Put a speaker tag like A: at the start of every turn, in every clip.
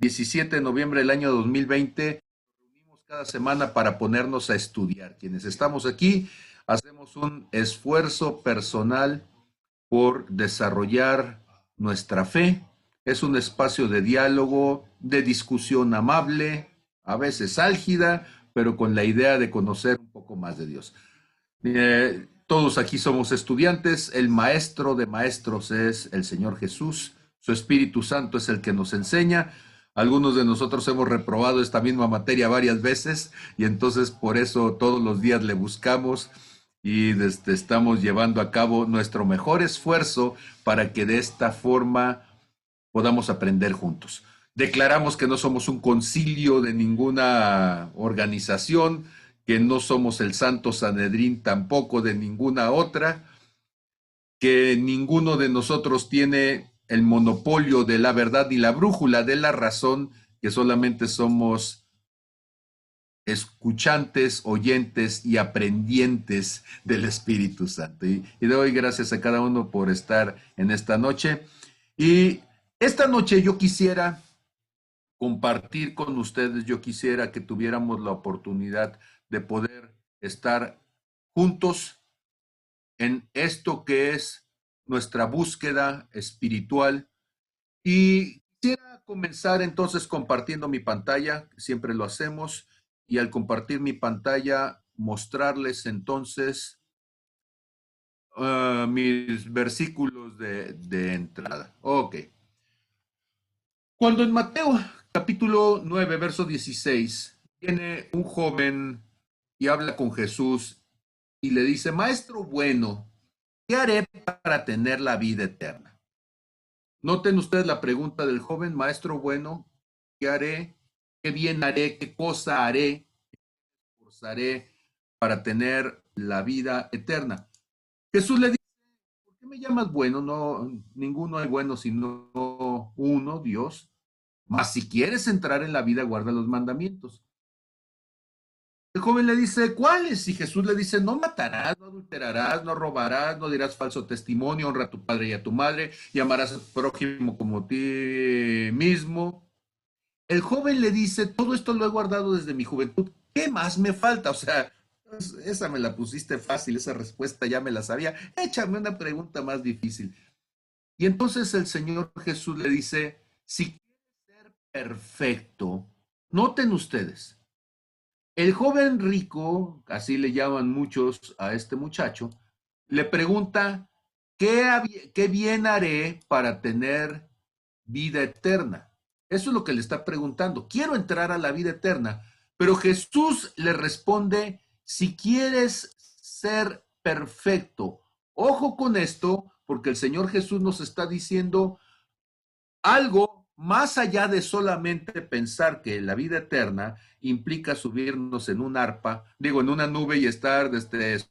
A: 17 de noviembre del año 2020. Nos reunimos cada semana para ponernos a estudiar. Quienes estamos aquí hacemos un esfuerzo personal por desarrollar nuestra fe. Es un espacio de diálogo, de discusión amable, a veces álgida, pero con la idea de conocer un poco más de Dios. Todos aquí somos estudiantes, el maestro de maestros es el Señor Jesús, su Espíritu Santo es el que nos enseña. Algunos de nosotros hemos reprobado esta misma materia varias veces y entonces por eso todos los días le buscamos y estamos llevando a cabo nuestro mejor esfuerzo para que de esta forma podamos aprender juntos. Declaramos que no somos un concilio de ninguna organización, que no somos el Santo Sanedrín tampoco de ninguna otra, que ninguno de nosotros tiene el monopolio de la verdad ni la brújula de la razón, que solamente somos escuchantes, oyentes y aprendientes del Espíritu Santo. Y doy gracias a cada uno por estar en esta noche. Y esta noche yo quisiera compartir con ustedes, yo quisiera que tuviéramos la oportunidad de poder estar juntos en esto que es nuestra búsqueda espiritual. Y quisiera comenzar entonces compartiendo mi pantalla, siempre lo hacemos, y al compartir mi pantalla, mostrarles entonces mis versículos de entrada. Ok. Cuando en Mateo capítulo 9 verso 16 viene un joven y habla con Jesús y le dice, Maestro bueno, ¿qué haré para tener la vida eterna? Noten ustedes la pregunta del joven, Maestro bueno, ¿qué haré? ¿Qué bien haré? ¿Qué cosa haré? ¿Qué esforzaré para tener la vida eterna? Jesús le dice, ¿por qué me llamas bueno? No, ninguno es bueno sino uno, Dios. Mas si quieres entrar en la vida, guarda los mandamientos. El joven le dice, ¿cuáles? Y Jesús le dice, no matarás, no adulterarás, no robarás, no dirás falso testimonio, honra a tu padre y a tu madre, y amarás al prójimo como a ti mismo. El joven le dice, todo esto lo he guardado desde mi juventud, ¿qué más me falta? O sea, esa me la pusiste fácil, esa respuesta ya me la sabía. Échame una pregunta más difícil. Y entonces el Señor Jesús le dice, si quieres ser perfecto, noten ustedes, el joven rico, así le llaman muchos a este muchacho, le pregunta, ¿qué bien haré para tener vida eterna? Eso es lo que le está preguntando. Quiero entrar a la vida eterna. Pero Jesús le responde, si quieres ser perfecto, ojo con esto, porque el Señor Jesús nos está diciendo algo más allá de solamente pensar que la vida eterna implica subirnos en un arpa, digo, en una nube y estar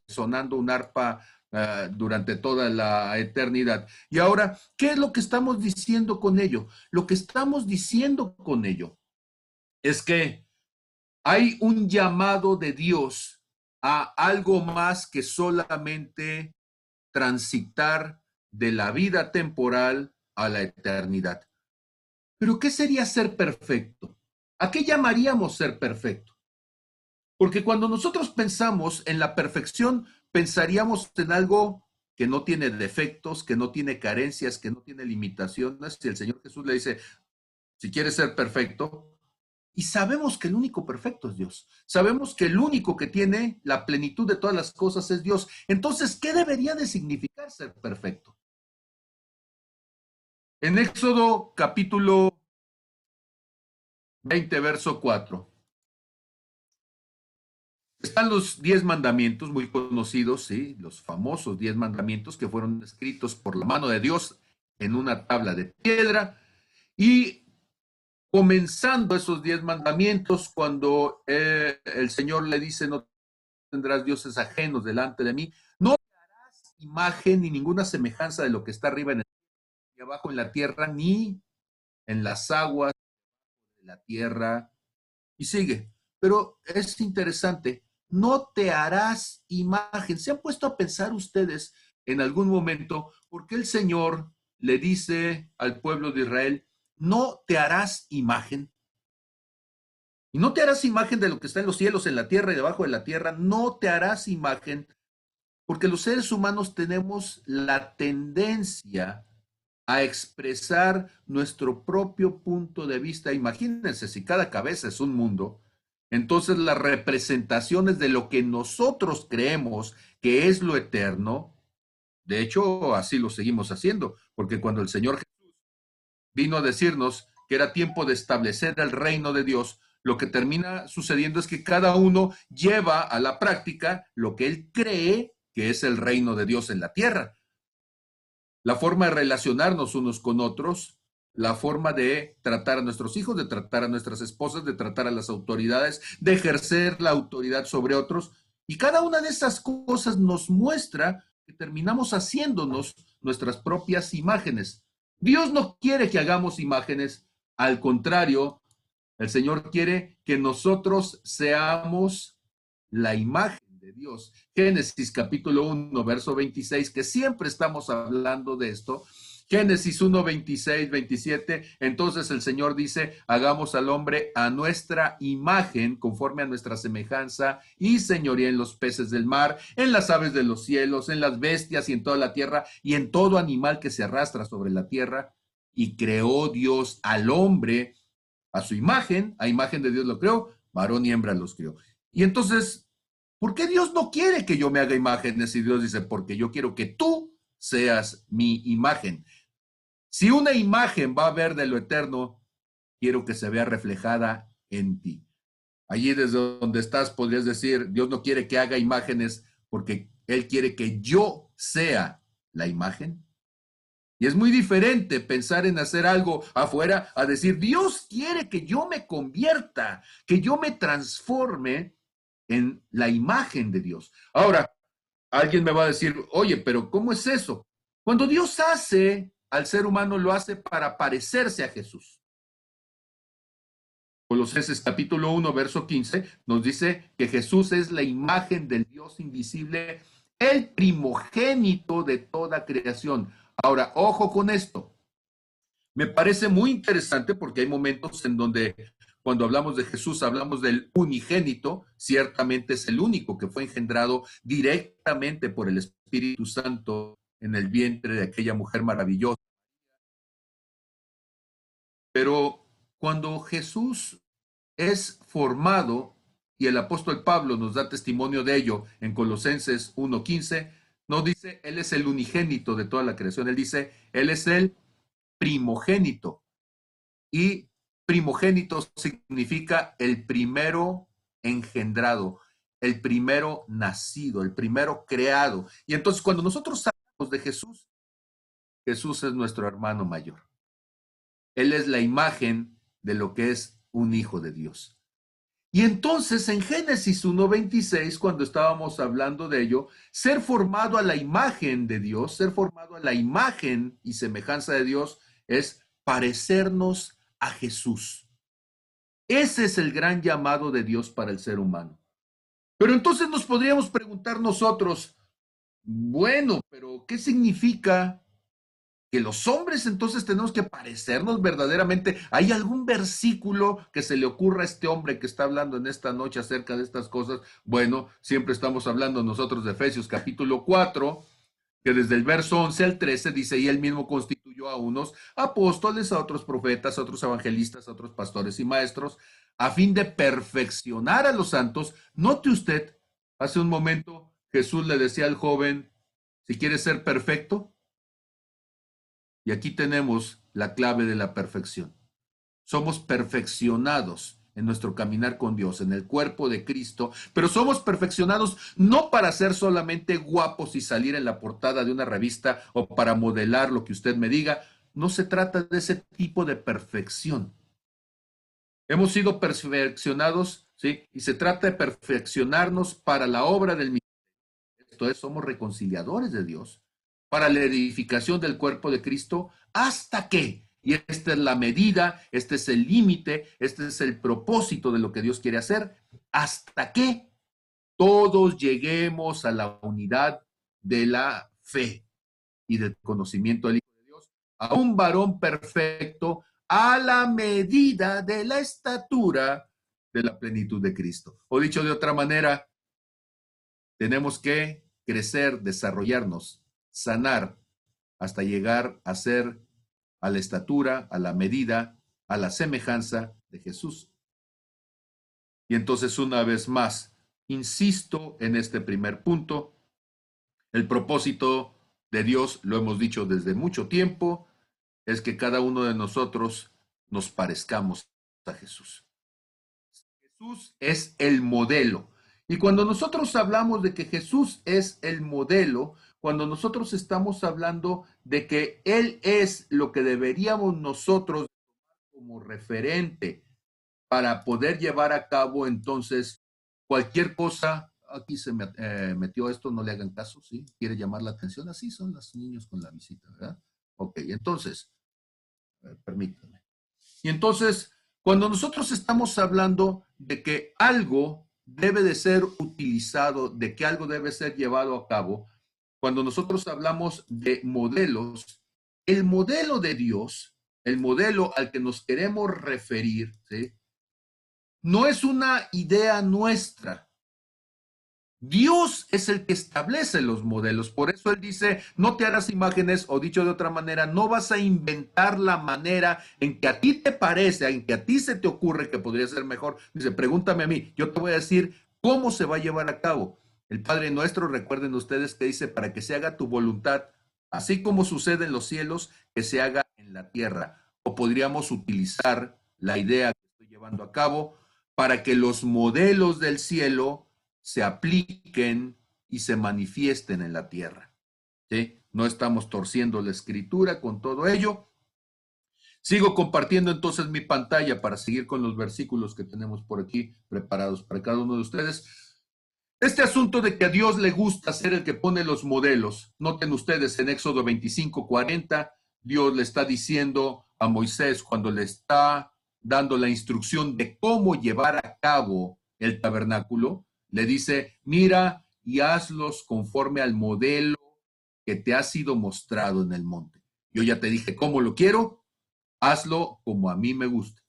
A: sonando un arpa durante toda la eternidad. Y ahora, ¿qué es lo que estamos diciendo con ello? Lo que estamos diciendo con ello es que hay un llamado de Dios a algo más que solamente transitar de la vida temporal a la eternidad. Pero ¿qué sería ser perfecto? ¿A qué llamaríamos ser perfecto? Porque cuando nosotros pensamos en la perfección, pensaríamos en algo que no tiene defectos, que no tiene carencias, que no tiene limitaciones. Y el Señor Jesús le dice, si quieres ser perfecto, y sabemos que el único perfecto es Dios. Sabemos que el único que tiene la plenitud de todas las cosas es Dios. Entonces, ¿qué debería de significar ser perfecto? En Éxodo capítulo 20, verso 4. Están los 10 mandamientos muy conocidos, ¿sí? Los famosos 10 mandamientos que fueron escritos por la mano de Dios en una tabla de piedra. Y comenzando esos 10 mandamientos, cuando el Señor le dice, no tendrás dioses ajenos delante de mí, no harás imagen ni ninguna semejanza de lo que está arriba en el y abajo en la tierra, ni en las aguas de la tierra, y sigue. Pero es interesante, no te harás imagen. ¿Se han puesto a pensar ustedes en algún momento por qué el Señor le dice al pueblo de Israel, no te harás imagen. Y no te harás imagen de lo que está en los cielos, en la tierra y debajo de la tierra. No te harás imagen, porque los seres humanos tenemos la tendencia a expresar nuestro propio punto de vista. Imagínense, si cada cabeza es un mundo, entonces las representaciones de lo que nosotros creemos que es lo eterno, de hecho, así lo seguimos haciendo, porque cuando el Señor Jesús vino a decirnos que era tiempo de establecer el reino de Dios, lo que termina sucediendo es que cada uno lleva a la práctica lo que él cree que es el reino de Dios en la tierra. La forma de relacionarnos unos con otros, la forma de tratar a nuestros hijos, de tratar a nuestras esposas, de tratar a las autoridades, de ejercer la autoridad sobre otros. Y cada una de esas cosas nos muestra que terminamos haciéndonos nuestras propias imágenes. Dios no quiere que hagamos imágenes, al contrario, el Señor quiere que nosotros seamos la imagen de Dios. Génesis capítulo 1, verso 26, que siempre estamos hablando de esto. Génesis 1, 26, 27. Entonces el Señor dice, hagamos al hombre a nuestra imagen, conforme a nuestra semejanza, y señoría en los peces del mar, en las aves de los cielos, en las bestias y en toda la tierra, y en todo animal que se arrastra sobre la tierra. Y creó Dios al hombre a su imagen, a imagen de Dios lo creó, varón y hembra los creó. Y entonces, ¿por qué Dios no quiere que yo me haga imágenes? Y Dios dice, porque yo quiero que tú seas mi imagen. Si una imagen va a ver de lo eterno, quiero que se vea reflejada en ti. Allí desde donde estás podrías decir, Dios no quiere que haga imágenes porque Él quiere que yo sea la imagen. Y es muy diferente pensar en hacer algo afuera a decir, Dios quiere que yo me convierta, que yo me transforme en la imagen de Dios. Ahora, alguien me va a decir, oye, pero ¿cómo es eso? Cuando Dios hace al ser humano, lo hace para parecerse a Jesús. Colosenses capítulo 1, verso 15, nos dice que Jesús es la imagen del Dios invisible, el primogénito de toda creación. Ahora, ojo con esto. Me parece muy interesante porque hay momentos en donde cuando hablamos de Jesús hablamos del unigénito, ciertamente es el único que fue engendrado directamente por el Espíritu Santo en el vientre de aquella mujer maravillosa. Pero cuando Jesús es formado, y el apóstol Pablo nos da testimonio de ello en Colosenses 1:15, no dice, Él es el unigénito de toda la creación, Él dice, Él es el primogénito. Y primogénito significa el primero engendrado, el primero nacido, el primero creado. Y entonces cuando nosotros hablamos de Jesús, Jesús es nuestro hermano mayor. Él es la imagen de lo que es un hijo de Dios. Y entonces en Génesis 1:26, cuando estábamos hablando de ello, ser formado a la imagen de Dios, ser formado a la imagen y semejanza de Dios, es parecernos a Jesús. Ese es el gran llamado de Dios para el ser humano. Pero entonces nos podríamos preguntar nosotros, bueno, pero ¿qué significa que los hombres entonces tenemos que parecernos verdaderamente? ¿Hay algún versículo que se le ocurra a este hombre que está hablando en esta noche acerca de estas cosas? Bueno, siempre estamos hablando nosotros de Efesios capítulo 4, que desde el verso 11 al 13 dice, y él mismo constituyó a unos apóstoles, a otros profetas, a otros evangelistas, a otros pastores y maestros, a fin de perfeccionar a los santos. Note usted, hace un momento Jesús le decía al joven, si quieres ser perfecto, y aquí tenemos la clave de la perfección. Somos perfeccionados en nuestro caminar con Dios, en el cuerpo de Cristo, pero somos perfeccionados no para ser solamente guapos y salir en la portada de una revista o para modelar lo que usted me diga. No se trata de ese tipo de perfección. Hemos sido perfeccionados, ¿sí? Y se trata de perfeccionarnos para la obra del ministerio. Esto es, somos reconciliadores de Dios para la edificación del cuerpo de Cristo hasta que, y esta es la medida, este es el límite, este es el propósito de lo que Dios quiere hacer, hasta que todos lleguemos a la unidad de la fe y del conocimiento del Hijo de Dios, a un varón perfecto, a la medida de la estatura de la plenitud de Cristo. O dicho de otra manera, tenemos que crecer, desarrollarnos, sanar, hasta llegar a ser a la estatura, a la medida, a la semejanza de Jesús. Y entonces, una vez más, insisto en este primer punto, el propósito de Dios, lo hemos dicho desde mucho tiempo, es que cada uno de nosotros nos parezcamos a Jesús. Jesús es el modelo. Y cuando nosotros hablamos de que Jesús es el modelo, cuando nosotros estamos hablando de que Él es lo que deberíamos nosotros como referente para poder llevar a cabo entonces cualquier cosa, aquí se metió esto, no le hagan caso, ¿sí? Quiere llamar la atención, así son los niños con la visita, ¿verdad? Ok, entonces, permítanme. Y entonces, cuando nosotros estamos hablando de que algo debe de ser utilizado, de que algo debe ser llevado a cabo, cuando nosotros hablamos de modelos, el modelo de Dios, el modelo al que nos queremos referir, ¿sí? No es una idea nuestra. Dios es el que establece los modelos. Por eso Él dice, no te harás imágenes, o dicho de otra manera, no vas a inventar la manera en que a ti te parece, en que a ti se te ocurre que podría ser mejor. Dice, pregúntame a mí, yo te voy a decir cómo se va a llevar a cabo. El Padre Nuestro, recuerden ustedes que dice, para que se haga tu voluntad, así como sucede en los cielos, que se haga en la tierra. O podríamos utilizar la idea que estoy llevando a cabo para que los modelos del cielo se apliquen y se manifiesten en la tierra. ¿Sí? No estamos torciendo la escritura con todo ello. Sigo compartiendo entonces mi pantalla para seguir con los versículos que tenemos por aquí preparados para cada uno de ustedes. Este asunto de que a Dios le gusta ser el que pone los modelos, noten ustedes en Éxodo 25:40, Dios le está diciendo a Moisés cuando le está dando la instrucción de cómo llevar a cabo el tabernáculo, le dice, mira y hazlos conforme al modelo que te ha sido mostrado en el monte. Yo ya te dije cómo lo quiero, hazlo como a mí me gusta,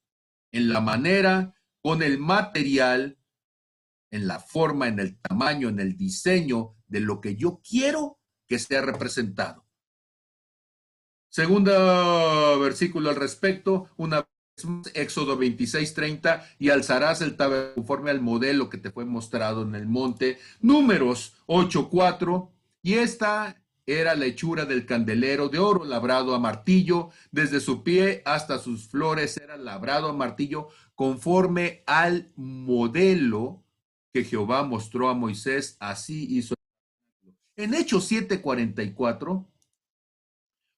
A: en la manera, con el material, en la forma, en el tamaño, en el diseño de lo que yo quiero que sea representado. Segundo versículo al respecto, una vez más, Éxodo 26:30, y alzarás el tabernáculo conforme al modelo que te fue mostrado en el monte. Números 8:4, y esta era la hechura del candelero de oro labrado a martillo, desde su pie hasta sus flores era labrado a martillo conforme al modelo que Jehová mostró a Moisés, así hizo. En Hechos 7:44,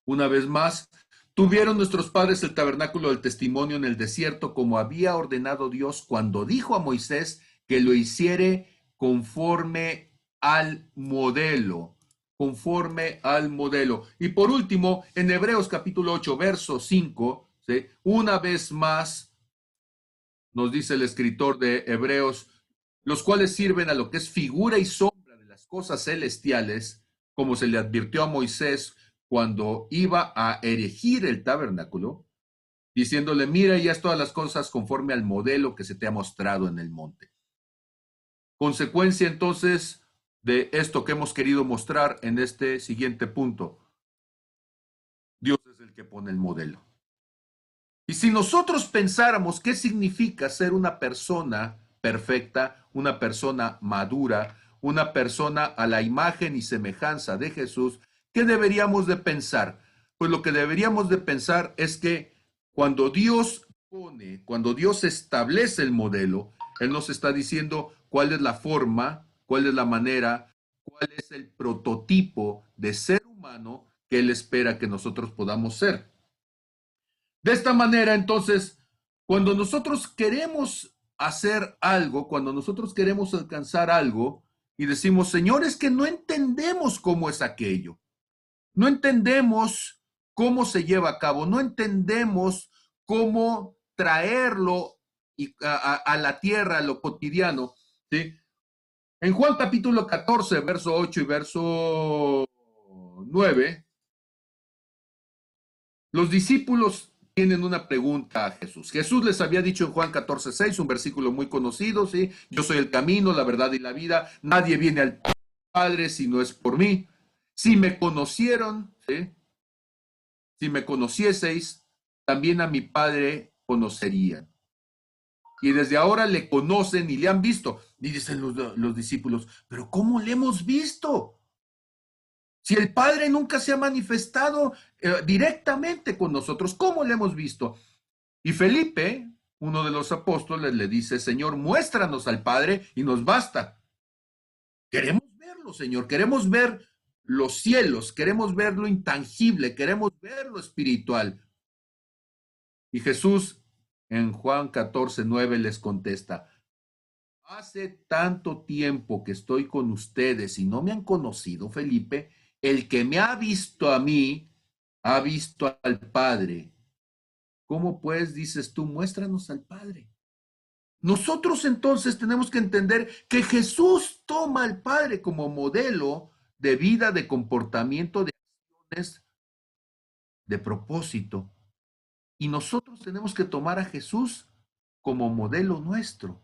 A: una vez más, tuvieron nuestros padres el tabernáculo del testimonio en el desierto, como había ordenado Dios cuando dijo a Moisés que lo hiciere conforme al modelo, conforme al modelo. Y por último, en Hebreos capítulo 8, verso 5, ¿sí? Una vez más, nos dice el escritor de Hebreos, los cuales sirven a lo que es figura y sombra de las cosas celestiales, como se le advirtió a Moisés cuando iba a erigir el tabernáculo, diciéndole, mira y haz todas las cosas conforme al modelo que se te ha mostrado en el monte. Consecuencia entonces de esto que hemos querido mostrar en este siguiente punto, Dios es el que pone el modelo. Y si nosotros pensáramos qué significa ser una persona perfecta, una persona madura, una persona a la imagen y semejanza de Jesús, ¿qué deberíamos de pensar? Pues lo que deberíamos de pensar es que cuando Dios pone, cuando Dios establece el modelo, Él nos está diciendo cuál es la forma, cuál es la manera, cuál es el prototipo de ser humano que Él espera que nosotros podamos ser. De esta manera, entonces, cuando nosotros queremos hacer algo, cuando nosotros queremos alcanzar algo y decimos, Señor, es que no entendemos cómo es aquello, no entendemos cómo se lleva a cabo, no entendemos cómo traerlo a la tierra, a lo cotidiano, ¿sí? En Juan capítulo 14, verso 8 y verso 9, los discípulos tienen una pregunta a Jesús. Jesús les había dicho en Juan 14:6, un versículo muy conocido, ¿sí? Yo soy el camino, la verdad y la vida. Nadie viene al Padre si no es por mí. Si me conocieron, ¿sí? Si me conocieseis, también a mi Padre conocerían. Y desde ahora le conocen y le han visto. Y dicen los discípulos, pero ¿cómo le hemos visto? Si el Padre nunca se ha manifestado directamente con nosotros, ¿cómo le hemos visto? Y Felipe, uno de los apóstoles, le dice, Señor, muéstranos al Padre y nos basta. Queremos verlo, Señor, queremos ver los cielos, queremos ver lo intangible, queremos ver lo espiritual. Y Jesús en Juan 14:9 les contesta, hace tanto tiempo que estoy con ustedes y no me han conocido, Felipe, el que me ha visto a mí, ha visto al Padre. ¿Cómo pues dices tú, muéstranos al Padre? Nosotros entonces tenemos que entender que Jesús toma al Padre como modelo de vida, de comportamiento, de acciones, de propósito. Y nosotros tenemos que tomar a Jesús como modelo nuestro.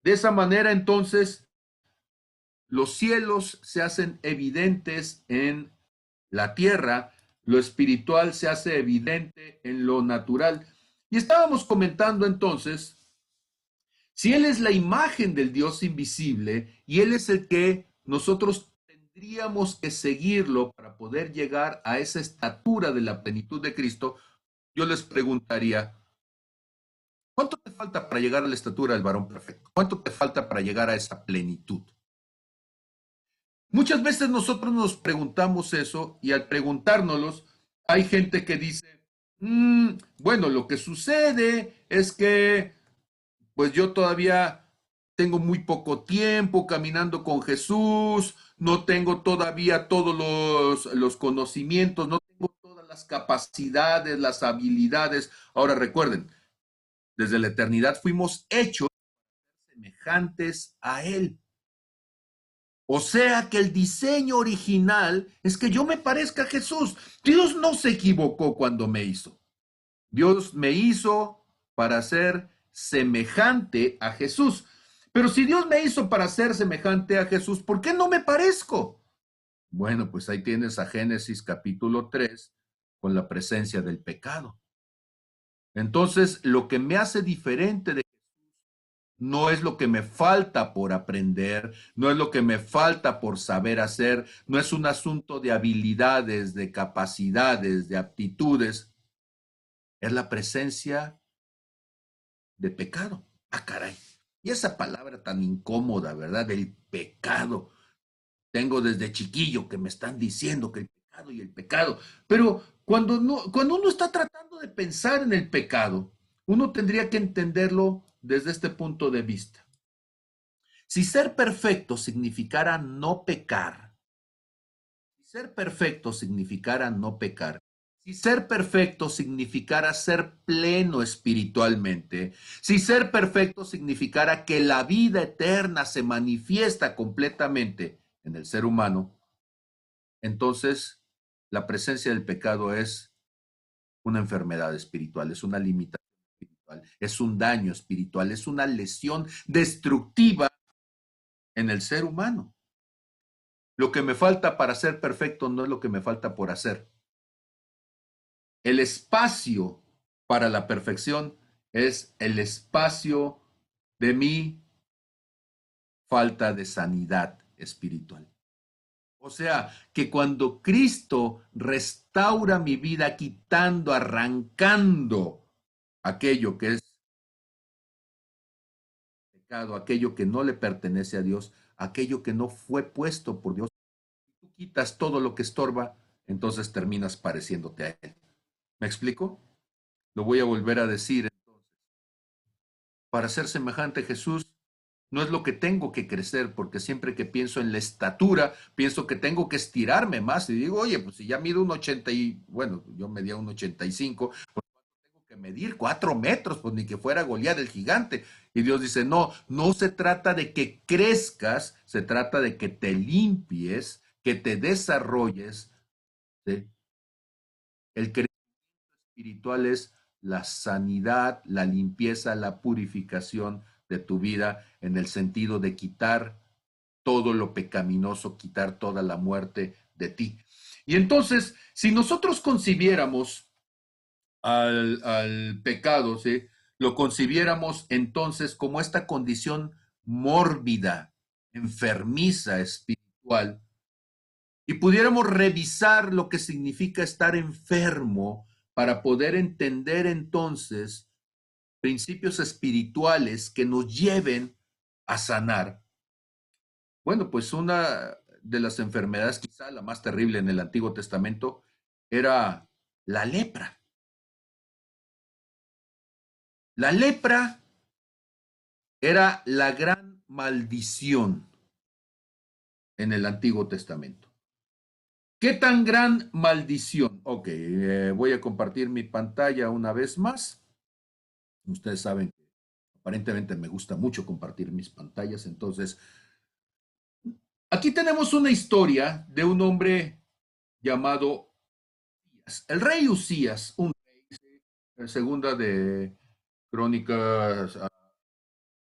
A: De esa manera entonces los cielos se hacen evidentes en la tierra, lo espiritual se hace evidente en lo natural. Y estábamos comentando entonces, si Él es la imagen del Dios invisible y Él es el que nosotros tendríamos que seguirlo para poder llegar a esa estatura de la plenitud de Cristo, yo les preguntaría, ¿cuánto te falta para llegar a la estatura del varón perfecto? ¿Cuánto te falta para llegar a esa plenitud? Muchas veces nosotros nos preguntamos eso y al preguntárnoslos hay gente que dice, bueno, lo que sucede es que pues yo todavía tengo muy poco tiempo caminando con Jesús, no tengo todavía todos los conocimientos, no tengo todas las capacidades, las habilidades. Ahora recuerden, desde la eternidad fuimos hechos semejantes a Él. O sea que el diseño original es que yo me parezca a Jesús. Dios no se equivocó cuando me hizo. Dios me hizo para ser semejante a Jesús. Pero si Dios me hizo para ser semejante a Jesús, ¿por qué no me parezco? Bueno, pues ahí tienes a Génesis capítulo 3 con la presencia del pecado. Entonces, lo que me hace diferente de no es lo que me falta por aprender, no es lo que me falta por saber hacer, no es un asunto de habilidades, de capacidades, de aptitudes, es la presencia de pecado. Ah, caray. Y esa palabra tan incómoda, ¿verdad? Del pecado. Tengo desde chiquillo que me están diciendo que el pecado y el pecado. Pero cuando uno está tratando de pensar en el pecado, uno tendría que entenderlo desde este punto de vista. Si ser perfecto significara no pecar, si ser perfecto significara no pecar, si ser perfecto significara ser pleno espiritualmente, si ser perfecto significara que la vida eterna se manifiesta completamente en el ser humano, entonces la presencia del pecado es una enfermedad espiritual, es una limitación espiritual, es un daño espiritual, es una lesión destructiva en el ser humano. Lo que me falta para ser perfecto no es lo que me falta por hacer. El espacio para la perfección es el espacio de mi falta de sanidad espiritual. O sea, que cuando Cristo restaura mi vida quitando, arrancando aquello que es pecado, aquello que no le pertenece a Dios, aquello que no fue puesto por Dios, tú quitas todo lo que estorba, entonces terminas pareciéndote a Él. ¿Me explico? Lo voy a volver a decir. Para ser semejante a Jesús, no es lo que tengo que crecer, porque siempre que pienso en la estatura, pienso que tengo que estirarme más. Y digo, oye, pues si ya mido un 80 y, bueno, yo medía un 85, pues tengo que medir 4 metros, pues ni que fuera Goliat el gigante. Y Dios dice, no, no se trata de que crezcas, se trata de que te limpies, que te desarrolles, ¿sí? El crecimiento espiritual es la sanidad, la limpieza, la purificación de tu vida en el sentido de quitar todo lo pecaminoso, quitar toda la muerte de ti. Y entonces, si nosotros concibiéramos al pecado, ¿sí? Lo concibiéramos entonces como esta condición mórbida, enfermiza, espiritual, y pudiéramos revisar lo que significa estar enfermo para poder entender entonces principios espirituales que nos lleven a sanar. Bueno, pues una de las enfermedades, quizá la más terrible en el Antiguo Testamento, era la lepra. La lepra era la gran maldición en el Antiguo Testamento. ¿Qué tan gran maldición? Ok, voy a compartir mi pantalla una vez más. Ustedes saben que aparentemente me gusta mucho compartir mis pantallas, entonces aquí tenemos una historia de un hombre llamado Usías. El rey Usías, un rey, segunda de Crónicas,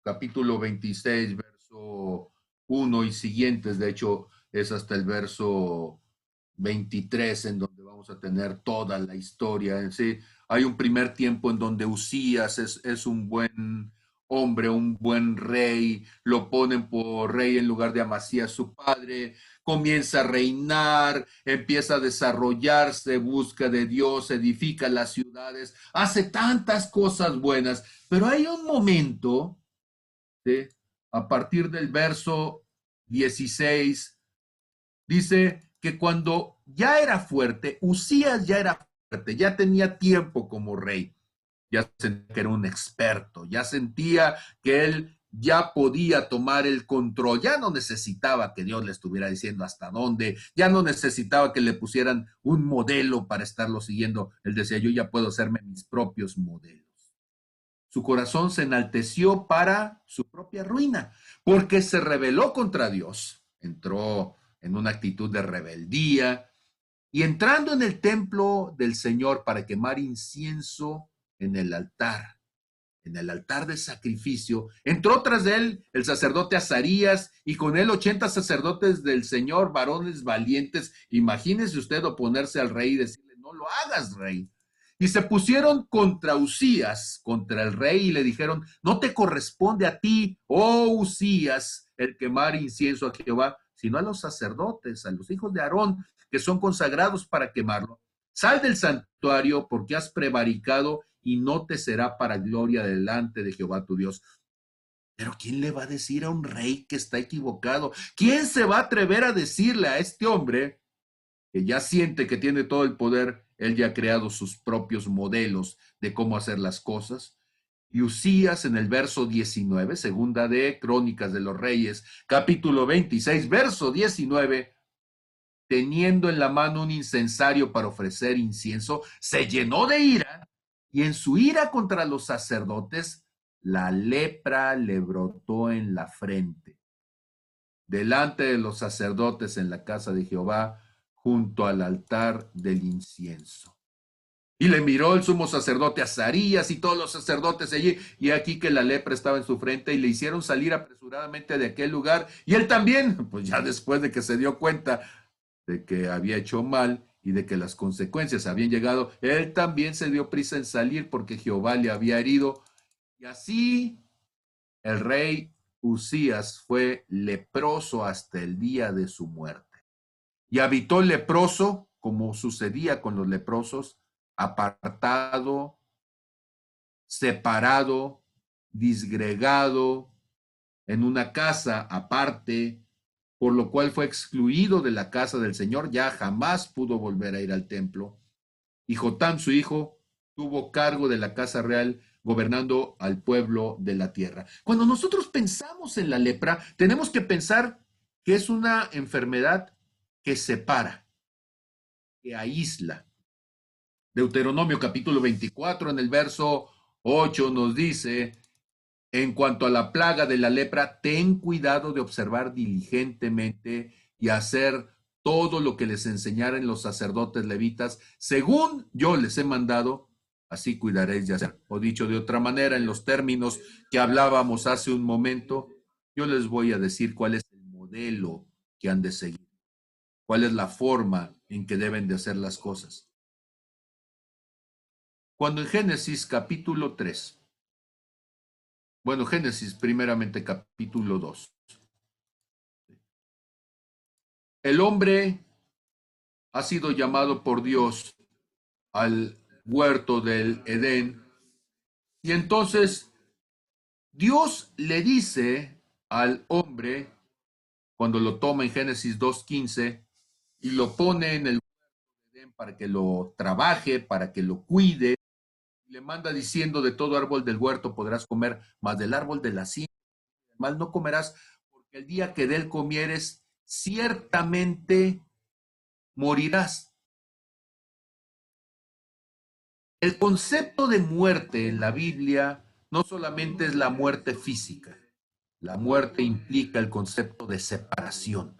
A: capítulo 26, verso 1 y siguientes, de hecho es hasta el verso 23 en donde vamos a tener toda la historia. ¿Sí? Hay un primer tiempo en donde Usías es un buen hombre, un buen rey, lo ponen por rey en lugar de Amasías, su padre, comienza a reinar, empieza a desarrollarse, busca de Dios, edifica las ciudades, hace tantas cosas buenas, pero hay un momento, ¿sí? A partir del verso 16, dice que cuando ya era fuerte, Usías ya era fuerte, ya tenía tiempo como rey, ya sentía que era un experto, ya sentía que él ya podía tomar el control, ya no necesitaba que Dios le estuviera diciendo hasta dónde, ya no necesitaba que le pusieran un modelo para estarlo siguiendo, él decía, yo ya puedo hacerme mis propios modelos. Su corazón se enalteció para su propia ruina, porque se rebeló contra Dios, entró en una actitud de rebeldía y entrando en el templo del Señor para quemar incienso en el altar de sacrificio, entró tras de él el sacerdote Azarías y con él 80 sacerdotes del Señor, varones valientes. Imagínese usted oponerse al rey y decirle, no lo hagas, rey. Y se pusieron contra Usías, contra el rey, y le dijeron, no te corresponde a ti, oh Usías, el quemar incienso a Jehová, sino a los sacerdotes, a los hijos de Aarón, que son consagrados para quemarlo. Sal del santuario porque has prevaricado y no te será para gloria delante de Jehová tu Dios. Pero ¿quién le va a decir a un rey que está equivocado? ¿Quién se va a atrever a decirle a este hombre que ya siente que tiene todo el poder? Él ya ha creado sus propios modelos de cómo hacer las cosas. Y Usías en el verso 19, segunda de Crónicas de los Reyes, capítulo 26, verso 19, teniendo en la mano un incensario para ofrecer incienso, se llenó de ira y en su ira contra los sacerdotes, la lepra le brotó en la frente, delante de los sacerdotes en la casa de Jehová, junto al altar del incienso. Y le miró el sumo sacerdote Azarías y todos los sacerdotes allí, y aquí que la lepra estaba en su frente, y le hicieron salir apresuradamente de aquel lugar. Y él también, pues ya después de que se dio cuenta de que había hecho mal y de que las consecuencias habían llegado, él también se dio prisa en salir porque Jehová le había herido. Y así el rey Usías fue leproso hasta el día de su muerte. Y habitó leproso, como sucedía con los leprosos, apartado, separado, disgregado, en una casa aparte, por lo cual fue excluido de la casa del Señor, ya jamás pudo volver a ir al templo. Y Jotam, su hijo, tuvo cargo de la casa real, gobernando al pueblo de la tierra. Cuando nosotros pensamos en la lepra, tenemos que pensar que es una enfermedad que separa, que aísla. Deuteronomio capítulo 24, en el verso 8 nos dice, en cuanto a la plaga de la lepra, ten cuidado de observar diligentemente y hacer todo lo que les enseñaren los sacerdotes levitas, según yo les he mandado, así cuidaréis de hacer. O dicho de otra manera, en los términos que hablábamos hace un momento, yo les voy a decir cuál es el modelo que han de seguir, cuál es la forma en que deben de hacer las cosas. Cuando en Génesis capítulo 3, bueno, Génesis primeramente capítulo 2, el hombre ha sido llamado por Dios al huerto del Edén y entonces Dios le dice al hombre, cuando lo toma en Génesis 2:15 y lo pone en el Edén para que lo trabaje, para que lo cuide, le manda diciendo: de todo árbol del huerto podrás comer, mas del árbol de la ciencia mal no comerás, porque el día que de él comieres, ciertamente morirás. El concepto de muerte en la Biblia no solamente es la muerte física, la muerte implica el concepto de separación,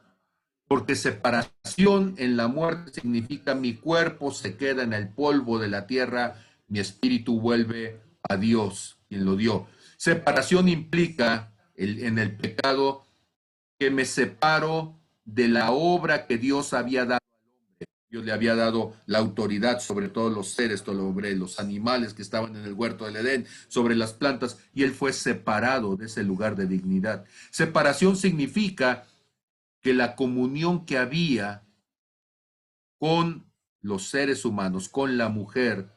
A: porque separación en la muerte significa mi cuerpo se queda en el polvo de la tierra, mi espíritu vuelve a Dios, quien lo dio. Separación implica en el pecado que me separo de la obra que Dios había dado. Dios le había dado la autoridad sobre todos los seres, sobre los animales que estaban en el huerto del Edén, sobre las plantas, y él fue separado de ese lugar de dignidad. Separación significa que la comunión que había con los seres humanos, con la mujer,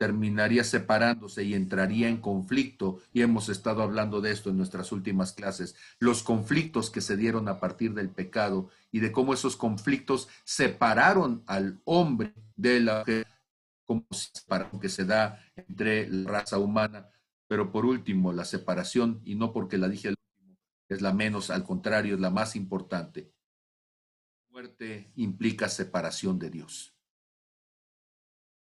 A: terminaría separándose y entraría en conflicto, y hemos estado hablando de esto en nuestras últimas clases, los conflictos que se dieron a partir del pecado y de cómo esos conflictos separaron al hombre de la mujer, como separación que se da entre la raza humana. Pero por último, la separación, y no porque la dije al último, es la menos, al contrario, es la más importante. Muerte implica separación de Dios.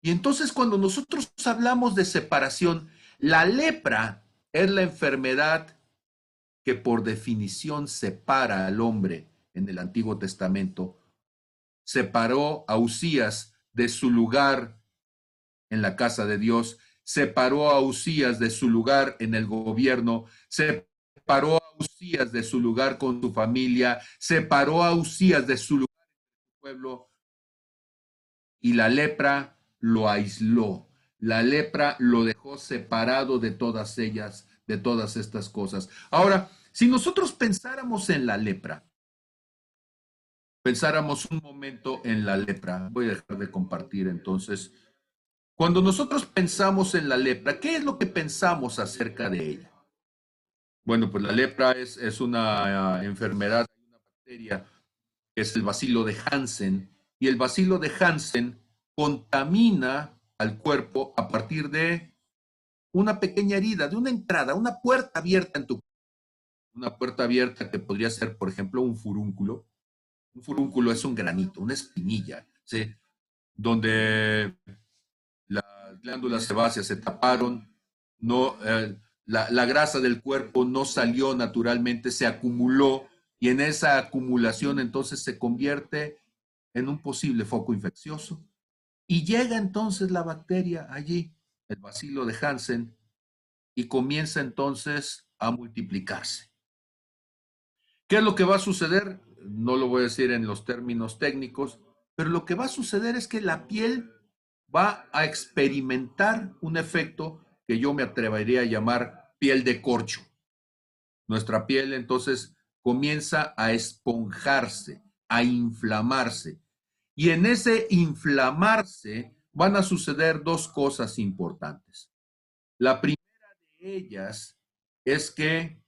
A: Y entonces cuando nosotros hablamos de separación, la lepra es la enfermedad que por definición separa al hombre en el Antiguo Testamento. Separó a Usías de su lugar en la casa de Dios, separó a Usías de su lugar en el gobierno, separó a Usías de su lugar con su familia, separó a Usías de su lugar en su pueblo, y la lepra lo aisló. La lepra lo dejó separado de todas ellas, de todas estas cosas. Ahora, si nosotros pensáramos en la lepra, pensáramos un momento en la lepra, voy a dejar de compartir entonces. Cuando nosotros pensamos en la lepra, ¿qué es lo que pensamos acerca de ella? Bueno, pues la lepra es una enfermedad, una bacteria, que es el bacilo de Hansen, y el bacilo de Hansen contamina al cuerpo a partir de una pequeña herida, de una entrada, una puerta abierta en tu cuerpo. Una puerta abierta que podría ser, por ejemplo, un furúnculo. Un furúnculo es un granito, una espinilla, ¿sí? Donde las glándulas sebáceas se taparon, no, la grasa del cuerpo no salió naturalmente, se acumuló, y en esa acumulación entonces se convierte en un posible foco infeccioso. Y llega entonces la bacteria allí, el bacilo de Hansen, y comienza entonces a multiplicarse. ¿Qué es lo que va a suceder? No lo voy a decir en los términos técnicos, pero lo que va a suceder es que la piel va a experimentar un efecto que yo me atrevería a llamar piel de corcho. Nuestra piel entonces comienza a esponjarse, a inflamarse. Y en ese inflamarse van a suceder dos cosas importantes. La primera de ellas es que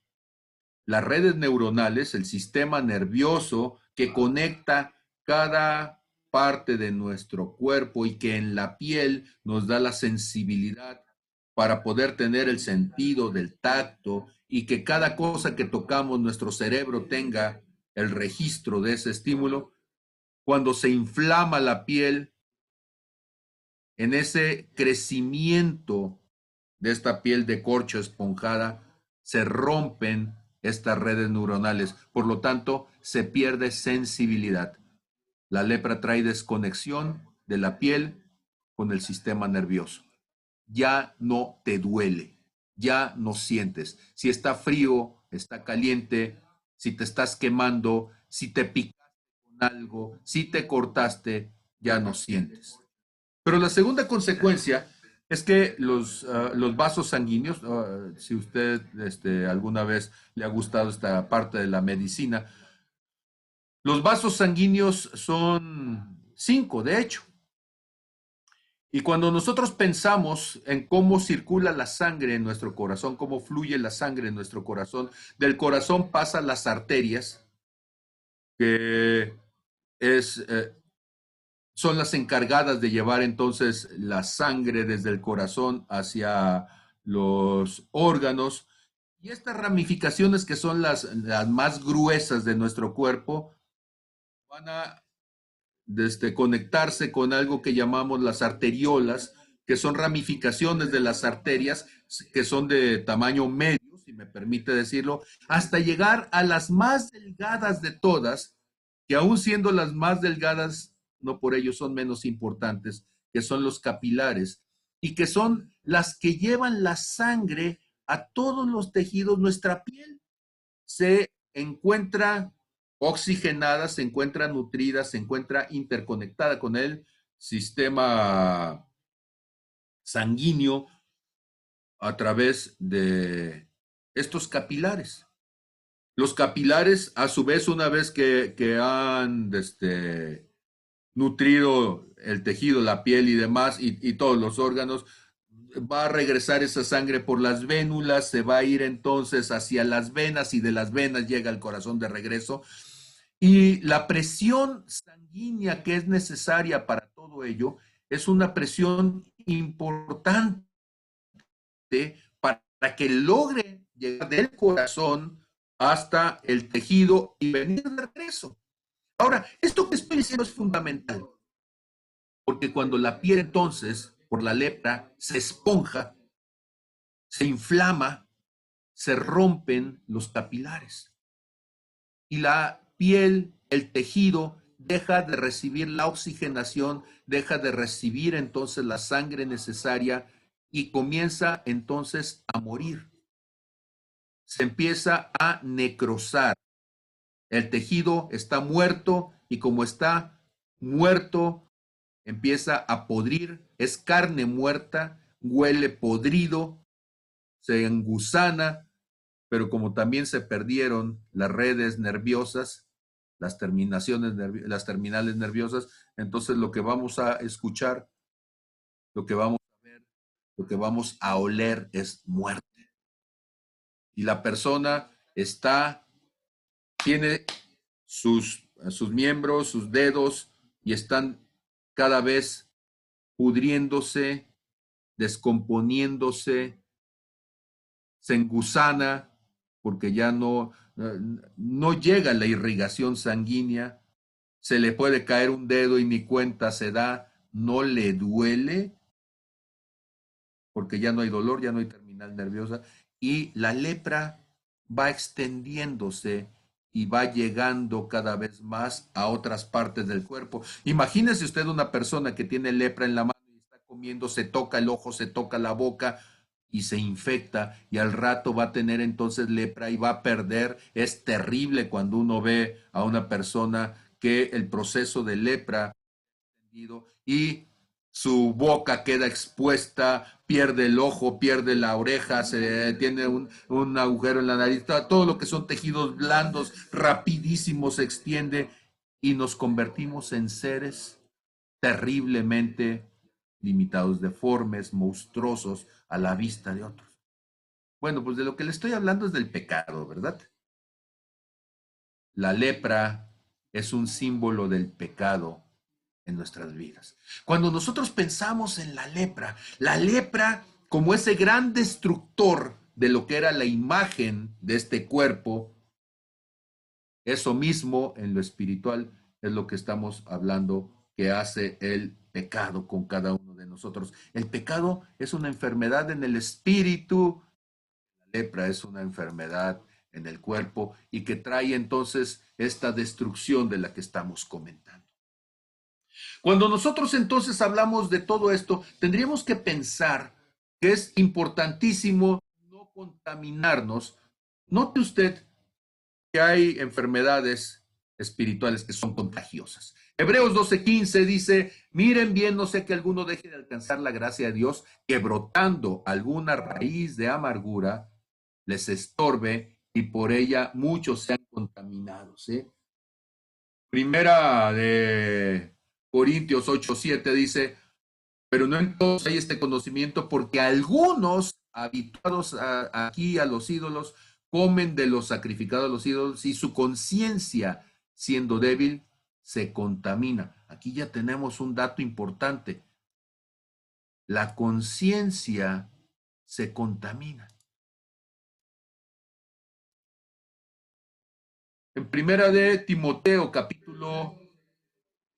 A: las redes neuronales, el sistema nervioso que conecta cada parte de nuestro cuerpo y que en la piel nos da la sensibilidad para poder tener el sentido del tacto, y que cada cosa que tocamos nuestro cerebro tenga el registro de ese estímulo. Cuando se inflama la piel, en ese crecimiento de esta piel de corcho esponjada, se rompen estas redes neuronales. Por lo tanto, se pierde sensibilidad. La lepra trae desconexión de la piel con el sistema nervioso. ya no te duele, ya no sientes. Si está frío, está caliente, si te estás quemando, si te picaste con algo, si te cortaste, ya no sientes. Pero la segunda consecuencia es que los vasos sanguíneos, si usted alguna vez le ha gustado esta parte de la medicina, los vasos sanguíneos son cinco, de hecho. Y cuando nosotros pensamos en cómo circula la sangre en nuestro corazón, cómo fluye la sangre en nuestro corazón, del corazón pasa las arterias, que es, son las encargadas de llevar entonces la sangre desde el corazón hacia los órganos. Y estas ramificaciones, que son las más gruesas de nuestro cuerpo, van a conectarse con algo que llamamos las arteriolas, que son ramificaciones de las arterias, que son de tamaño medio, si me permite decirlo, hasta llegar a las más delgadas de todas, que aún siendo las más delgadas, no por ello son menos importantes, que son los capilares, y que son las que llevan la sangre a todos los tejidos. Nuestra piel se encuentra oxigenada, se encuentra nutrida, se encuentra interconectada con el sistema sanguíneo a través de estos capilares. Los capilares, a su vez, una vez que han nutrido el tejido, la piel y demás, y todos los órganos, va a regresar esa sangre por las vénulas, se va a ir entonces hacia las venas y de las venas llega al corazón de regreso. Y la presión sanguínea que es necesaria para todo ello es una presión importante para que logre llegar del corazón hasta el tejido y venir de regreso. Ahora, esto que estoy diciendo es fundamental, porque cuando la piel entonces, por la lepra, se esponja, se inflama, se rompen los capilares y la piel, el tejido, deja de recibir la oxigenación, deja de recibir entonces la sangre necesaria y comienza entonces a morir. Se empieza a necrosar. El tejido está muerto y como está muerto, empieza a podrir, es carne muerta, huele podrido, se engusana, pero como también se perdieron las redes nerviosas, las terminales nerviosas, entonces lo que vamos a escuchar, lo que vamos a ver, lo que vamos a oler es muerte. Y la persona tiene sus miembros, sus dedos, y están cada vez pudriéndose, descomponiéndose, se engusana, porque ya no llega la irrigación sanguínea, se le puede caer un dedo y ni cuenta se da, no le duele, porque ya no hay dolor, ya no hay terminal nerviosa, y la lepra va extendiéndose y va llegando cada vez más a otras partes del cuerpo. Imagínese usted una persona que tiene lepra en la mano y está comiendo, se toca el ojo, se toca la boca y se infecta y al rato va a tener entonces lepra y va a perder. Es terrible cuando uno ve a una persona que el proceso de lepra y su boca queda expuesta, pierde el ojo, pierde la oreja, tiene un agujero en la nariz, todo lo que son tejidos blandos, rapidísimo se extiende y nos convertimos en seres terriblemente limitados, deformes, monstruosos a la vista de otros. Bueno, pues de lo que le estoy hablando es del pecado, ¿verdad? La lepra es un símbolo del pecado en nuestras vidas. Cuando nosotros pensamos en la lepra como ese gran destructor de lo que era la imagen de este cuerpo, eso mismo en lo espiritual es lo que estamos hablando que hace el pecado con cada uno de nosotros. El pecado es una enfermedad en el espíritu, la lepra es una enfermedad en el cuerpo y que trae entonces esta destrucción de la que estamos comentando. Cuando nosotros entonces hablamos de todo esto, tendríamos que pensar que es importantísimo no contaminarnos. Note usted que hay enfermedades espirituales que son contagiosas. Hebreos 12:15 dice, miren bien, no sea que alguno deje de alcanzar la gracia de Dios, que brotando alguna raíz de amargura les estorbe y por ella muchos sean contaminados. Primera de Corintios 8:7 dice, pero no en todos hay este conocimiento, porque algunos habituados aquí a los ídolos comen de los sacrificados a los ídolos y su conciencia, siendo débil, se contamina. Aquí ya tenemos un dato importante. La conciencia se contamina. En primera de Timoteo, capítulo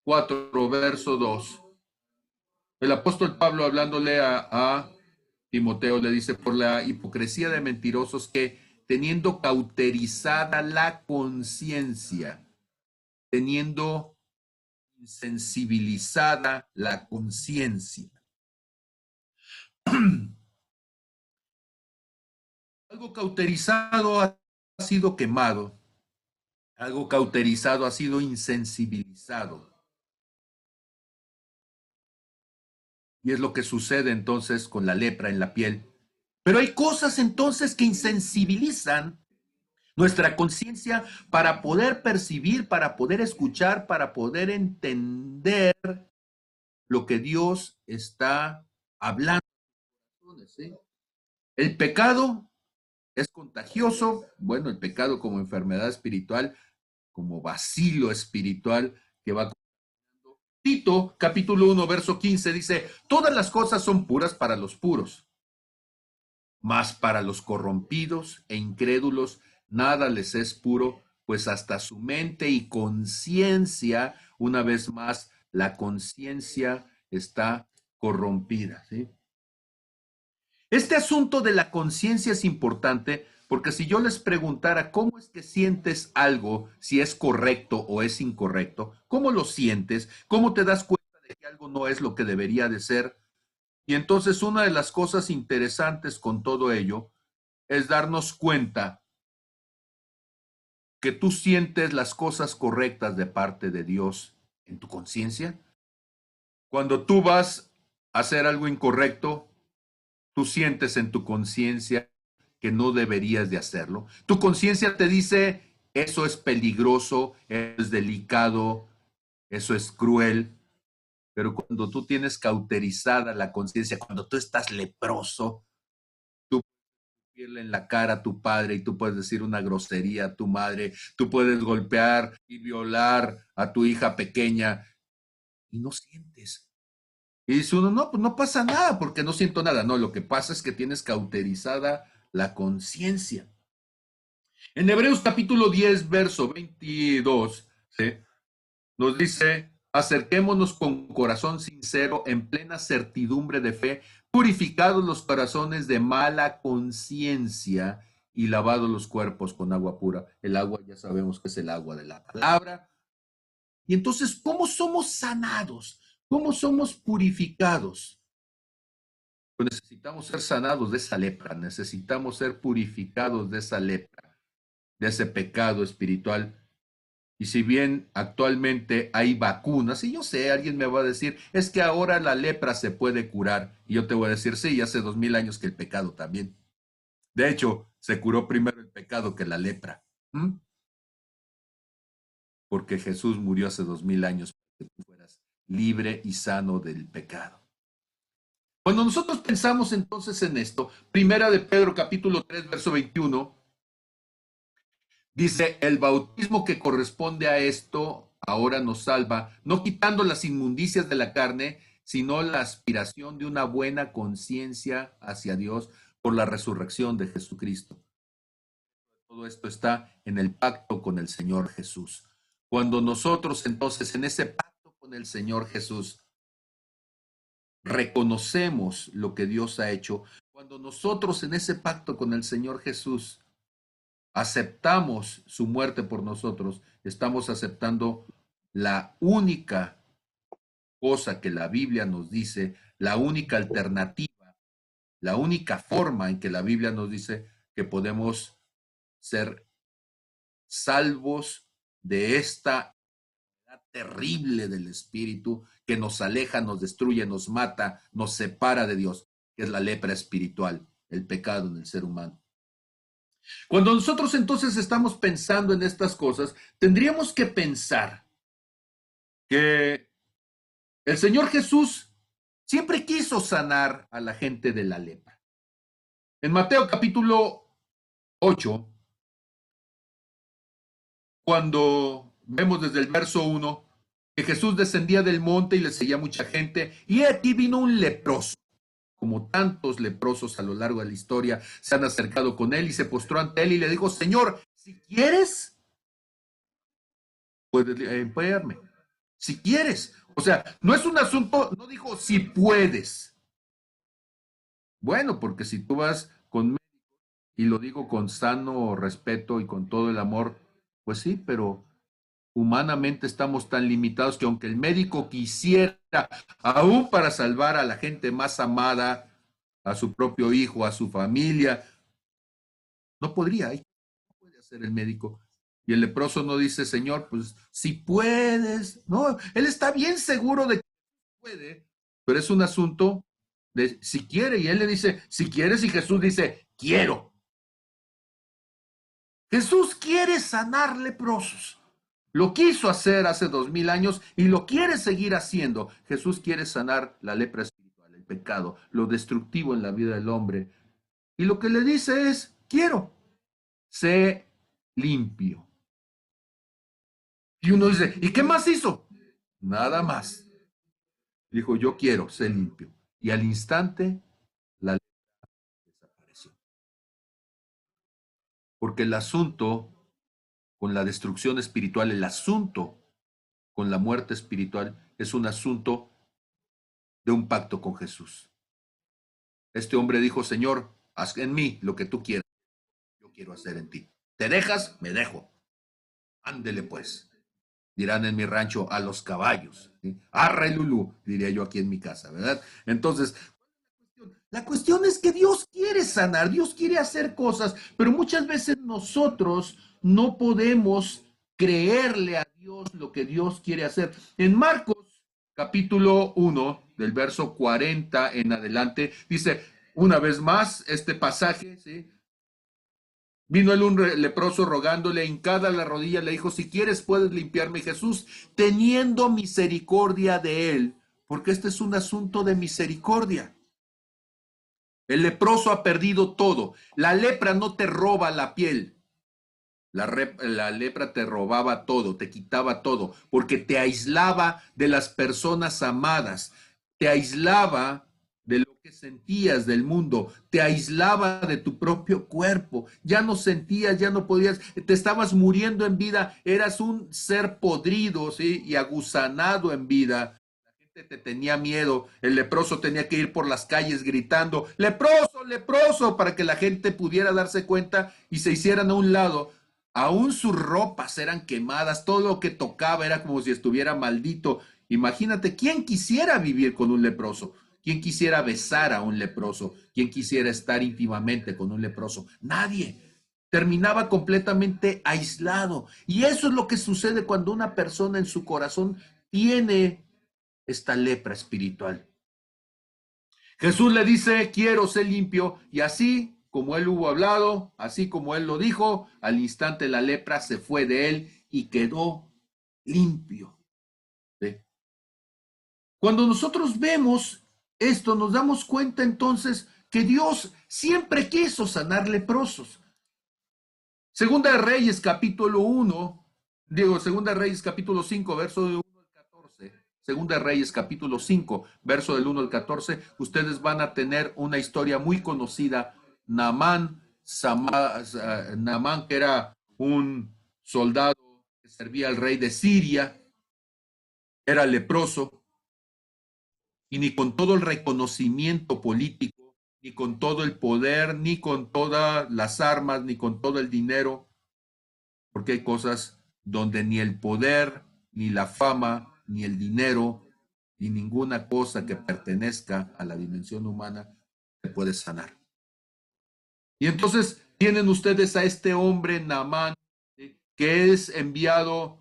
A: 4, verso 2. El apóstol Pablo hablándole a Timoteo le dice, por la hipocresía de mentirosos que teniendo cauterizada la conciencia, teniendo insensibilizada la conciencia. Algo cauterizado ha sido quemado, algo cauterizado ha sido insensibilizado. Y es lo que sucede entonces con la lepra en la piel. Pero hay cosas entonces que insensibilizan nuestra conciencia para poder percibir, para poder escuchar, para poder entender lo que Dios está hablando. ¿Sí? El pecado es contagioso, bueno, el pecado como enfermedad espiritual, como vacilo espiritual que va. Tito, capítulo 1, verso 15, dice, todas las cosas son puras para los puros, mas para los corrompidos e incrédulos nada les es puro, pues hasta su mente y conciencia, una vez más, la conciencia está corrompida. ¿Sí? Este asunto de la conciencia es importante porque si yo les preguntara cómo es que sientes algo, si es correcto o es incorrecto, ¿cómo lo sientes? ¿Cómo te das cuenta de que algo no es lo que debería de ser? Y entonces una de las cosas interesantes con todo ello es darnos cuenta que tú sientes las cosas correctas de parte de Dios en tu conciencia. Cuando tú vas a hacer algo incorrecto, tú sientes en tu conciencia que no deberías de hacerlo. Tu conciencia te dice, eso es peligroso, es delicado, eso es cruel. Pero cuando tú tienes cauterizada la conciencia, cuando tú estás leproso, tú en la cara a tu padre y tú puedes decir una grosería a tu madre, tú puedes golpear y violar a tu hija pequeña y no sientes. Y dice uno, no, pues no pasa nada porque no siento nada. No, lo que pasa es que tienes cauterizada la conciencia. En Hebreos capítulo 10, verso 22, ¿sí? Nos dice, acerquémonos con corazón sincero, en plena certidumbre de fe, purificados los corazones de mala conciencia y lavados los cuerpos con agua pura. El agua ya sabemos que es el agua de la palabra. Y entonces, ¿cómo somos sanados? ¿Cómo somos purificados? Pues necesitamos ser sanados de esa lepra, necesitamos ser purificados de esa lepra, de ese pecado espiritual. Y si bien actualmente hay vacunas, y yo sé, alguien me va a decir, es que ahora la lepra se puede curar. Y yo te voy a decir, sí, hace 2000 años que el pecado también. De hecho, se curó primero el pecado que la lepra. ¿Mm? Porque Jesús murió hace 2000 años para que tú fueras libre y sano del pecado. Cuando nosotros pensamos entonces en esto, primera de Pedro capítulo 3, verso 21, dice, el bautismo que corresponde a esto ahora nos salva, no quitando las inmundicias de la carne, sino la aspiración de una buena conciencia hacia Dios por la resurrección de Jesucristo. Todo esto está en el pacto con el Señor Jesús. Cuando nosotros entonces en ese pacto con el Señor Jesús reconocemos lo que Dios ha hecho, cuando nosotros en ese pacto con el Señor Jesús aceptamos su muerte por nosotros, estamos aceptando la única cosa que la Biblia nos dice, la única alternativa la única forma en que la Biblia nos dice que podemos ser salvos de esta terrible del espíritu que nos aleja, nos destruye, nos mata, nos separa de Dios, que es la lepra espiritual, el pecado en el ser humano. Cuando nosotros entonces estamos pensando en estas cosas, tendríamos que pensar que el Señor Jesús siempre quiso sanar a la gente de la lepra. En Mateo capítulo 8, cuando vemos desde el verso 1 que Jesús descendía del monte y le seguía mucha gente, y aquí vino un leproso. Como tantos leprosos a lo largo de la historia se han acercado con él y se postró ante él y le dijo, Señor, si quieres, puedes limpiarme. Si quieres. O sea, no es un asunto, no dijo si puedes. Bueno, porque si tú vas con, y lo digo con sano respeto y con todo el amor, pues sí, pero humanamente estamos tan limitados que aunque el médico quisiera, aún para salvar a la gente más amada, a su propio hijo, a su familia, no podría, ¿eh? No puede hacer el médico. Y el leproso no dice, Señor, pues si puedes. No, él está bien seguro de que puede, pero es un asunto de si quiere. Y él le dice, si quieres, y Jesús dice, quiero. Jesús quiere sanar leprosos. Lo quiso hacer hace 2000 años y lo quiere seguir haciendo. Jesús quiere sanar la lepra espiritual, el pecado, lo destructivo en la vida del hombre. Y lo que le dice es, quiero, sé limpio. Y uno dice, ¿y qué más hizo? Nada más. Dijo, yo quiero, sé limpio. Y al instante, la lepra desapareció. Porque el asunto con la destrucción espiritual, el asunto con la muerte espiritual, es un asunto de un pacto con Jesús. Este hombre dijo, Señor, haz en mí lo que tú quieras. Yo quiero hacer en ti. ¿Te dejas? Me dejo. Ándele pues. Dirán en mi rancho, a los caballos. ¿Sí? Arra el lulú, diría yo aquí en mi casa, ¿verdad? Entonces, la cuestión es que Dios quiere sanar, Dios quiere hacer cosas, pero muchas veces nosotros no podemos creerle a Dios lo que Dios quiere hacer. En Marcos capítulo 1, del verso 40 en adelante, dice, una vez más, este pasaje, ¿sí? Vino él un leproso rogándole, hincada la rodilla, le dijo, si quieres puedes limpiarme. Jesús, teniendo misericordia de él, porque este es un asunto de misericordia. El leproso ha perdido todo. La lepra no te roba la piel. La lepra te robaba todo, te quitaba todo, porque te aislaba de las personas amadas, te aislaba de lo que sentías del mundo, te aislaba de tu propio cuerpo, ya no sentías, ya no podías, te estabas muriendo en vida, eras un ser podrido, ¿sí? Y agusanado en vida. Te tenía miedo, el leproso tenía que ir por las calles gritando, leproso, leproso, para que la gente pudiera darse cuenta y se hicieran a un lado. Aún sus ropas eran quemadas, todo lo que tocaba era como si estuviera maldito. Imagínate, ¿quién quisiera vivir con un leproso? ¿Quién quisiera besar a un leproso? ¿Quién quisiera estar íntimamente con un leproso? Nadie. Terminaba completamente aislado. Y eso es lo que sucede cuando una persona en su corazón tiene esta lepra espiritual. Jesús le dice, quiero ser limpio, y así como él hubo hablado, así como él lo dijo, al instante la lepra se fue de él y quedó limpio. ¿Sí? Cuando nosotros vemos esto, nos damos cuenta entonces que Dios siempre quiso sanar leprosos. Segunda de Reyes, capítulo 1, Segunda de Reyes, capítulo 5, verso de 1 al 14. Segunda de Reyes, capítulo 5, verso del 1 al 14. Ustedes van a tener una historia muy conocida. Naamán, que era un soldado que servía al rey de Siria, era leproso, y ni con todo el reconocimiento político, ni con todo el poder, ni con todas las armas, ni con todo el dinero, porque hay cosas donde ni el poder, ni la fama, ni el dinero, ni ninguna cosa que pertenezca a la dimensión humana te puede sanar. Y entonces tienen ustedes a este hombre, Naamán, que es enviado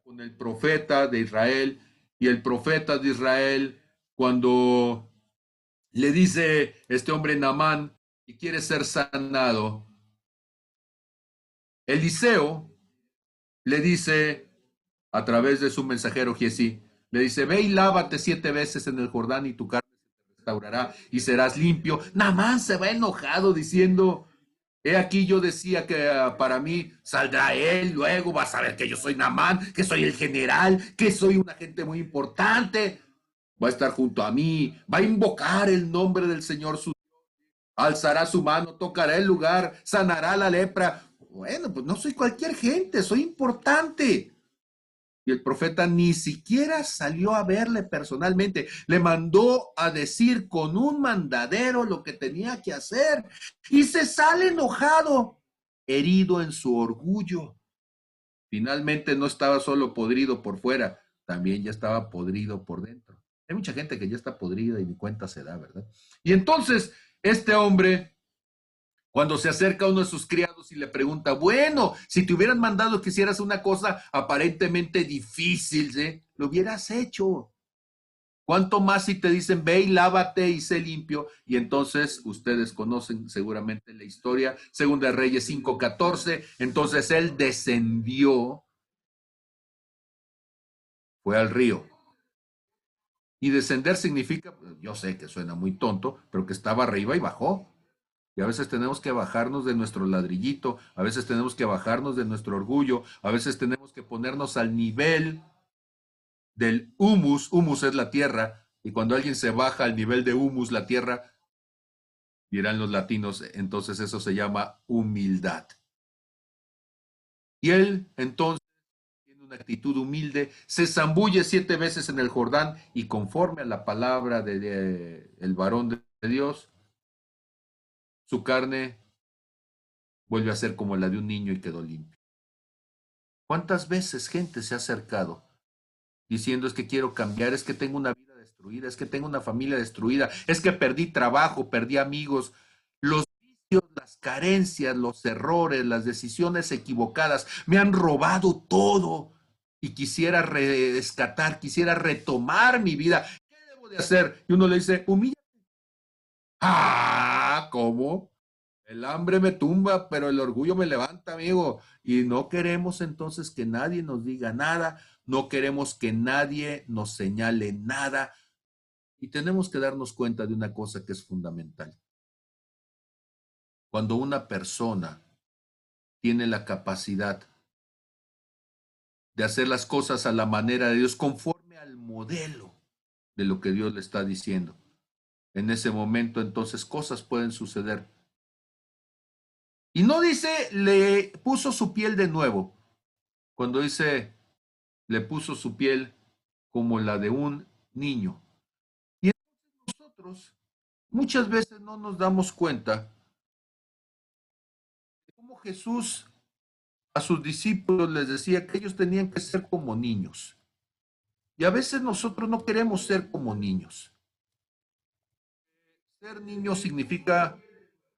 A: con el profeta de Israel, y el profeta de Israel, cuando le dice este hombre Naamán y quiere ser sanado, Eliseo le dice a través de su mensajero Giesi, le dice, ve y lávate 7 veces en el Jordán y tu carne se restaurará y serás limpio. Naamán se va enojado diciendo, he aquí yo decía que para mí saldrá él, luego vas a ver que yo soy Naamán, que soy el general, que soy una gente muy importante. Va a estar junto a mí, va a invocar el nombre del Señor, alzará su mano, tocará el lugar, sanará la lepra. Bueno, pues no soy cualquier gente, soy importante. Y el profeta ni siquiera salió a verle personalmente, le mandó a decir con un mandadero lo que tenía que hacer y se sale enojado, herido en su orgullo. Finalmente no estaba solo podrido por fuera, también ya estaba podrido por dentro. Hay mucha gente que ya está podrida y ni cuenta se da, ¿verdad? Y entonces este hombre, cuando se acerca a uno de sus criados y le pregunta, bueno, si te hubieran mandado que hicieras una cosa aparentemente difícil, ¿eh? Lo hubieras hecho. ¿Cuánto más si te dicen, ve y lávate y sé limpio? Y entonces ustedes conocen seguramente la historia, Segunda de Reyes 5:14. Entonces él descendió, fue al río. Y descender significa, yo sé que suena muy tonto, pero que estaba arriba y bajó. Y a veces tenemos que bajarnos de nuestro ladrillito, a veces tenemos que bajarnos de nuestro orgullo, a veces tenemos que ponernos al nivel del humus. Humus es la tierra, y cuando alguien se baja al nivel de humus, la tierra, dirán los latinos, entonces eso se llama humildad. Y él entonces tiene una actitud humilde, se zambulle 7 veces en el Jordán y conforme a la palabra de el varón de Dios, su carne vuelve a ser como la de un niño y quedó limpio. ¿Cuántas veces gente se ha acercado diciendo es que quiero cambiar, es que tengo una vida destruida, es que tengo una familia destruida, es que perdí trabajo, perdí amigos, los vicios, las carencias, los errores, las decisiones equivocadas me han robado todo y quisiera rescatar, quisiera retomar mi vida? ¿Qué debo de hacer? Y uno le dice, humilla. Ah, ¿cómo? El hambre me tumba, pero el orgullo me levanta, amigo. Y no queremos entonces que nadie nos diga nada, no queremos que nadie nos señale nada. Y tenemos que darnos cuenta de una cosa que es fundamental. Cuando una persona tiene la capacidad de hacer las cosas a la manera de Dios, conforme al modelo de lo que Dios le está diciendo, en ese momento entonces cosas pueden suceder. Y no dice, le puso su piel de nuevo. Cuando dice, le puso su piel como la de un niño. Y nosotros muchas veces no nos damos cuenta de cómo Jesús a sus discípulos les decía que ellos tenían que ser como niños. Y a veces nosotros no queremos ser como niños. Ser niño significa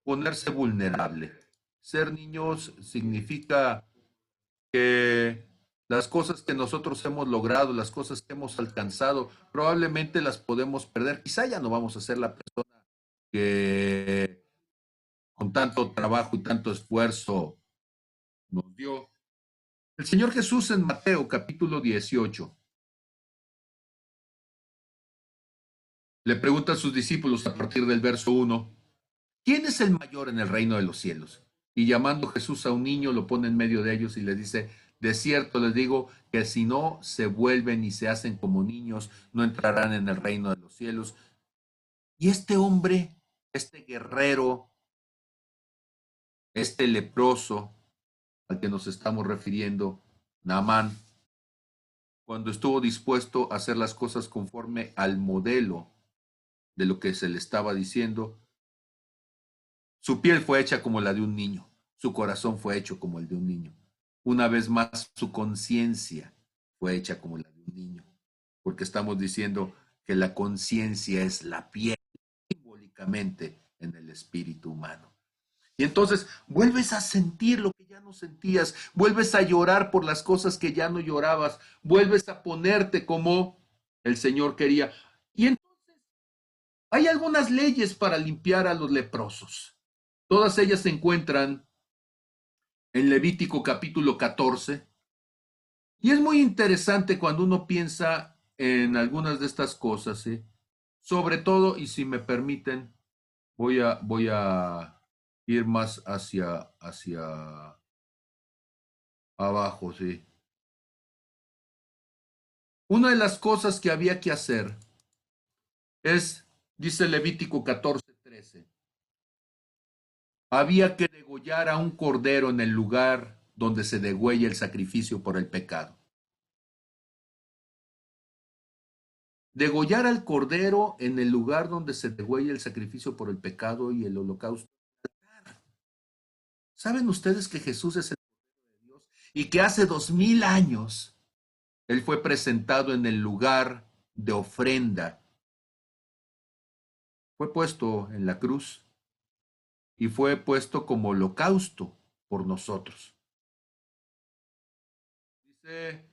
A: ponerse vulnerable. Ser niños significa que las cosas que nosotros hemos logrado, las cosas que hemos alcanzado, probablemente las podemos perder. Quizá ya no vamos a ser la persona que con tanto trabajo y tanto esfuerzo nos dio. El Señor Jesús en Mateo capítulo 18 le pregunta a sus discípulos a partir del verso 1, ¿quién es el mayor en el reino de los cielos? Y llamando Jesús a un niño, lo pone en medio de ellos y le dice, de cierto les digo que si no se vuelven y se hacen como niños, no entrarán en el reino de los cielos. Y este hombre, este guerrero, este leproso al que nos estamos refiriendo, Naamán, cuando estuvo dispuesto a hacer las cosas conforme al modelo de lo que se le estaba diciendo, su piel fue hecha como la de un niño, su corazón fue hecho como el de un niño. Una vez más, su conciencia fue hecha como la de un niño, porque estamos diciendo que la conciencia es la piel, simbólicamente en el espíritu humano. Y entonces vuelves a sentir lo que ya no sentías, vuelves a llorar por las cosas que ya no llorabas, vuelves a ponerte como el Señor quería. Y entonces hay algunas leyes para limpiar a los leprosos. Todas ellas se encuentran en Levítico capítulo 14. Y es muy interesante cuando uno piensa en algunas de estas cosas, ¿eh? Sobre todo, y si me permiten, voy a ir más hacia abajo, sí. Una de las cosas que había que hacer es, dice Levítico 14:13, había que degollar a un cordero en el lugar donde se degüella el sacrificio por el pecado. Degollar al cordero en el lugar donde se degüella el sacrificio por el pecado y el holocausto. ¿Saben ustedes que Jesús es el Cordero de Dios y que hace 2000 años Él fue presentado en el lugar de ofrenda? Fue puesto en la cruz y fue puesto como holocausto por nosotros. Dice,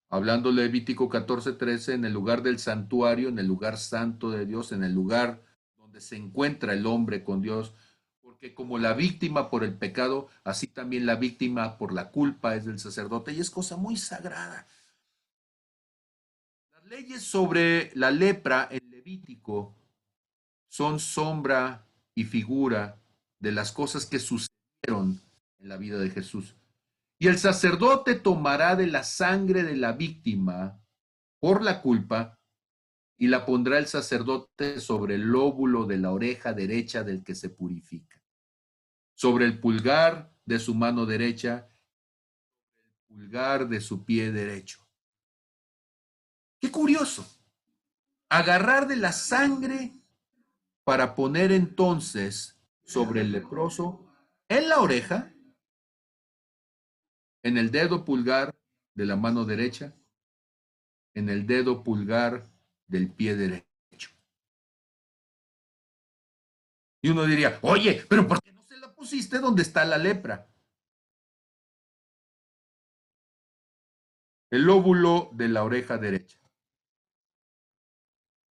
A: hablando Levítico 14:13, en el lugar del santuario, en el lugar santo de Dios, en el lugar donde se encuentra el hombre con Dios, porque como la víctima por el pecado, así también la víctima por la culpa es del sacerdote, y es cosa muy sagrada. Las leyes sobre la lepra en Levítico son sombra y figura de las cosas que sucedieron en la vida de Jesús. Y el sacerdote tomará de la sangre de la víctima por la culpa y la pondrá el sacerdote sobre el lóbulo de la oreja derecha del que se purifica, sobre el pulgar de su mano derecha, el pulgar de su pie derecho. Qué curioso. Agarrar de la sangre para poner entonces sobre el leproso en la oreja, en el dedo pulgar de la mano derecha, en el dedo pulgar del pie derecho. Y uno diría, oye, pero ¿por qué no se la pusiste donde está la lepra? El lóbulo de la oreja derecha.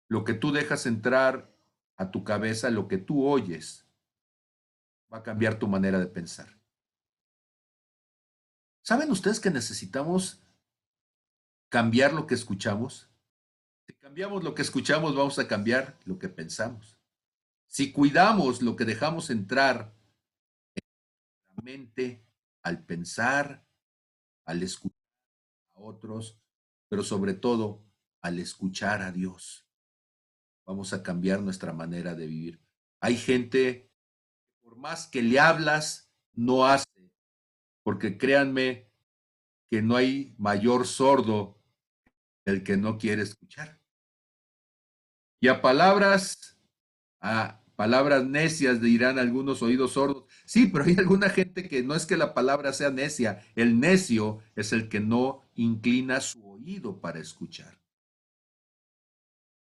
A: Lo que tú dejas entrar a tu cabeza, lo que tú oyes, va a cambiar tu manera de pensar. ¿Saben ustedes que necesitamos cambiar lo que escuchamos? Si cambiamos lo que escuchamos, vamos a cambiar lo que pensamos. Si cuidamos lo que dejamos entrar en la mente, al pensar, al escuchar a otros, pero sobre todo al escuchar a Dios, vamos a cambiar nuestra manera de vivir. Hay gente, por más que le hablas, no hace, porque créanme que no hay mayor sordo que el que no quiere escuchar. Y a palabras necias dirán algunos oídos sordos. Sí, pero hay alguna gente que no es que la palabra sea necia, el necio es el que no inclina su oído para escuchar.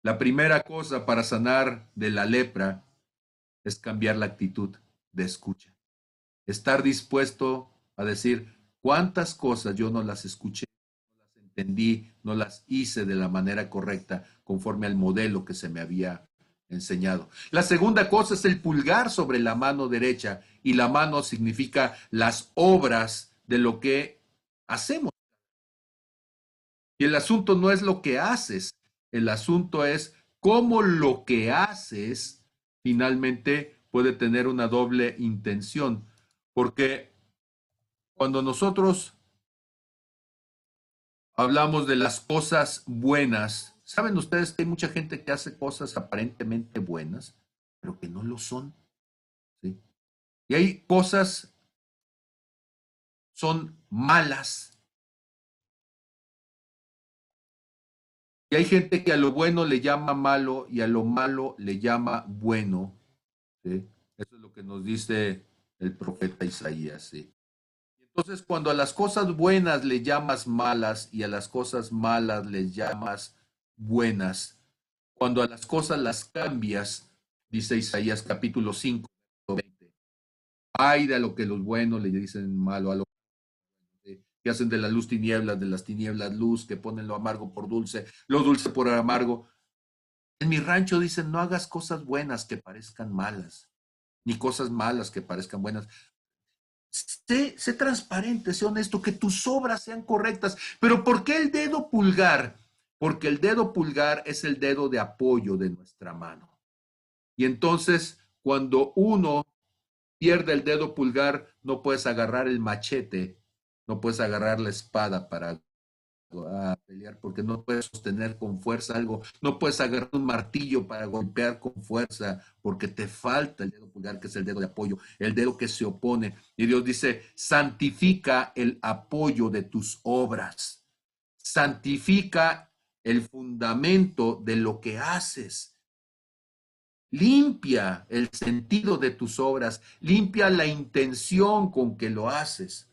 A: La primera cosa para sanar de la lepra es cambiar la actitud de escucha. Estar dispuesto a decir cuántas cosas yo no las escuché, no las entendí, no las hice de la manera correcta conforme al modelo que se me había enseñado. La segunda cosa es el pulgar sobre la mano derecha, y la mano significa las obras de lo que hacemos. Y el asunto no es lo que haces, el asunto es cómo lo que haces finalmente puede tener una doble intención. Porque cuando nosotros hablamos de las cosas buenas, ¿saben ustedes que hay mucha gente que hace cosas aparentemente buenas, pero que no lo son? ¿Sí? Y hay cosas son malas. Y hay gente que a lo bueno le llama malo y a lo malo le llama bueno. ¿Sí? Eso es lo que nos dice el profeta Isaías. ¿Sí? Entonces, cuando a las cosas buenas le llamas malas y a las cosas malas les llamas buenas, cuando a las cosas las cambias, Dice Isaías capítulo 5, 20. Ay de lo que los buenos le dicen malo, a lo que hacen de la luz tinieblas, de las tinieblas luz, que ponen lo amargo por dulce, lo dulce por amargo. En mi rancho dicen, no hagas cosas buenas que parezcan malas, ni cosas malas que parezcan buenas. Sé transparente, sé honesto, que tus obras sean correctas. Pero ¿por qué el dedo pulgar? Porque el dedo pulgar es el dedo de apoyo de nuestra mano. Y entonces, cuando uno pierde el dedo pulgar, no puedes agarrar el machete, no puedes agarrar la espada para pelear, porque no puedes sostener con fuerza algo, no puedes agarrar un martillo para golpear con fuerza, porque te falta el dedo pulgar, que es el dedo de apoyo, el dedo que se opone. Y Dios dice, santifica el apoyo de tus obras, santifica el fundamento de lo que haces. Limpia el sentido de tus obras, limpia la intención con que lo haces.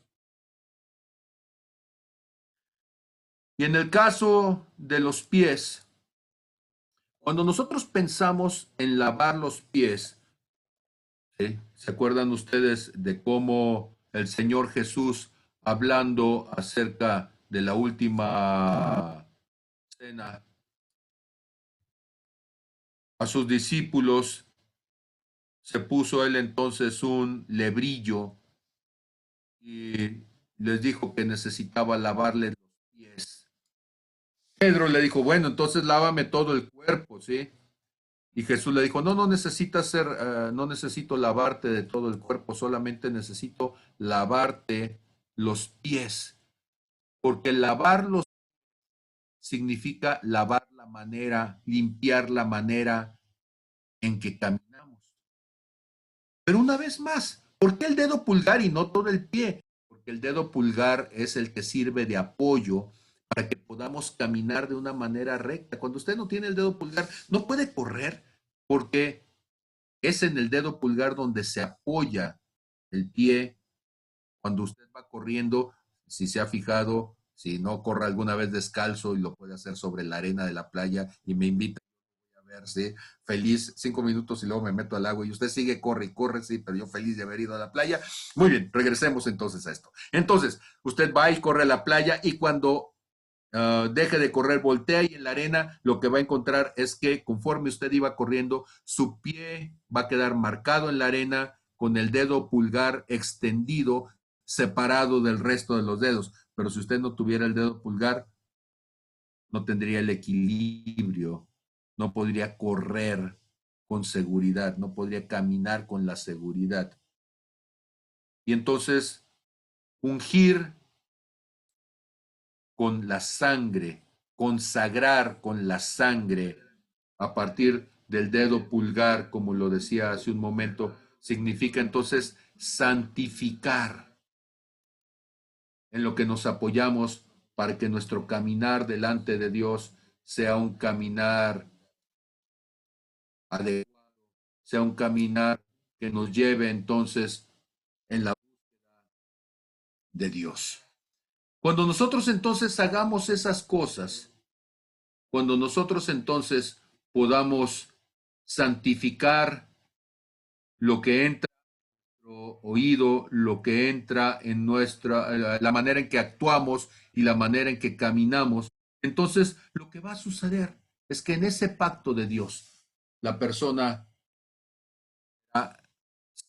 A: Y en el caso de los pies, cuando nosotros pensamos en lavar los pies, ¿sí? ¿Se acuerdan ustedes de cómo el Señor Jesús, hablando acerca de la última cena, a sus discípulos, se puso él entonces un lebrillo y les dijo que necesitaba lavarle los pies? Pedro le dijo, bueno, entonces lávame todo el cuerpo, ¿sí? Y Jesús le dijo, no, no necesitas ser, no necesito lavarte de todo el cuerpo, solamente necesito lavarte los pies, porque lavarlos significa lavar la manera, limpiar la manera en que caminamos. Pero una vez más, ¿por qué el dedo pulgar y no todo el pie? Porque el dedo pulgar es el que sirve de apoyo para que podamos caminar de una manera recta. Cuando usted no tiene el dedo pulgar, no puede correr porque es en el dedo pulgar donde se apoya el pie cuando usted va corriendo. Si se ha fijado, si no corre alguna vez descalzo y lo puede hacer sobre la arena de la playa y me invita a verse feliz 5 minutos y luego me meto al agua y usted sigue, corre y corre, sí, pero yo feliz de haber ido a la playa. Muy bien, regresemos entonces a esto. Entonces, usted va y corre a la playa y cuando deje de correr, voltea y en la arena lo que va a encontrar es que conforme usted iba corriendo, su pie va a quedar marcado en la arena con el dedo pulgar extendido, separado del resto de los dedos. Pero si usted no tuviera el dedo pulgar, no tendría el equilibrio, no podría correr con seguridad, no podría caminar con la seguridad. Y entonces, ungir con la sangre, consagrar con la sangre a partir del dedo pulgar, como lo decía hace un momento, significa entonces santificar en lo que nos apoyamos para que nuestro caminar delante de Dios sea un caminar adecuado, sea un caminar que nos lleve entonces en la de Dios. Cuando nosotros entonces hagamos esas cosas, cuando nosotros entonces podamos santificar lo que entra en nuestro oído, lo que entra en nuestra, la manera en que actuamos y la manera en que caminamos, entonces lo que va a suceder es que en ese pacto de Dios, la persona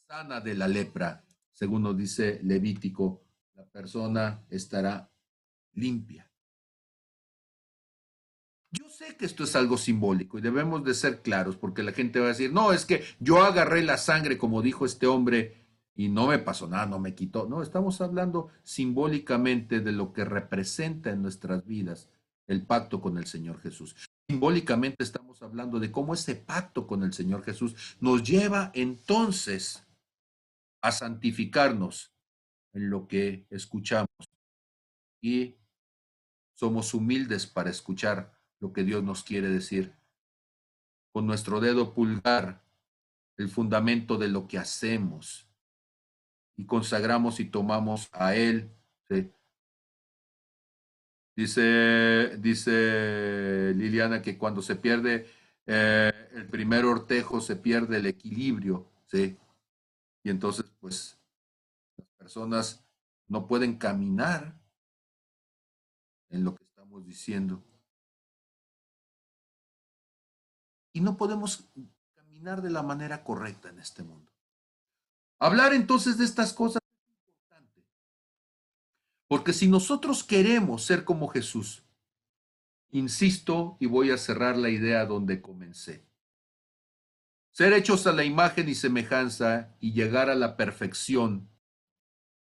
A: sana de la lepra, según nos dice Levítico, la persona estará limpia. Yo sé que esto es algo simbólico y debemos de ser claros porque la gente va a decir, no, es que yo agarré la sangre como dijo este hombre y no me pasó nada, no me quitó. No, estamos hablando simbólicamente de lo que representa en nuestras vidas el pacto con el Señor Jesús. Simbólicamente estamos hablando de cómo ese pacto con el Señor Jesús nos lleva entonces a santificarnos en lo que escuchamos y somos humildes para escuchar lo que Dios nos quiere decir. Con nuestro dedo pulgar el fundamento de lo que hacemos y consagramos y tomamos a Él. ¿Sí? Dice Liliana que cuando se pierde el primer ortejo se pierde el equilibrio, ¿sí? Y entonces, pues, las personas no pueden caminar en lo que estamos diciendo. Y no podemos caminar de la manera correcta en este mundo. Hablar entonces de estas cosas es importante, porque si nosotros queremos ser como Jesús, insisto y voy a cerrar la idea donde comencé. Ser hechos a la imagen y semejanza y llegar a la perfección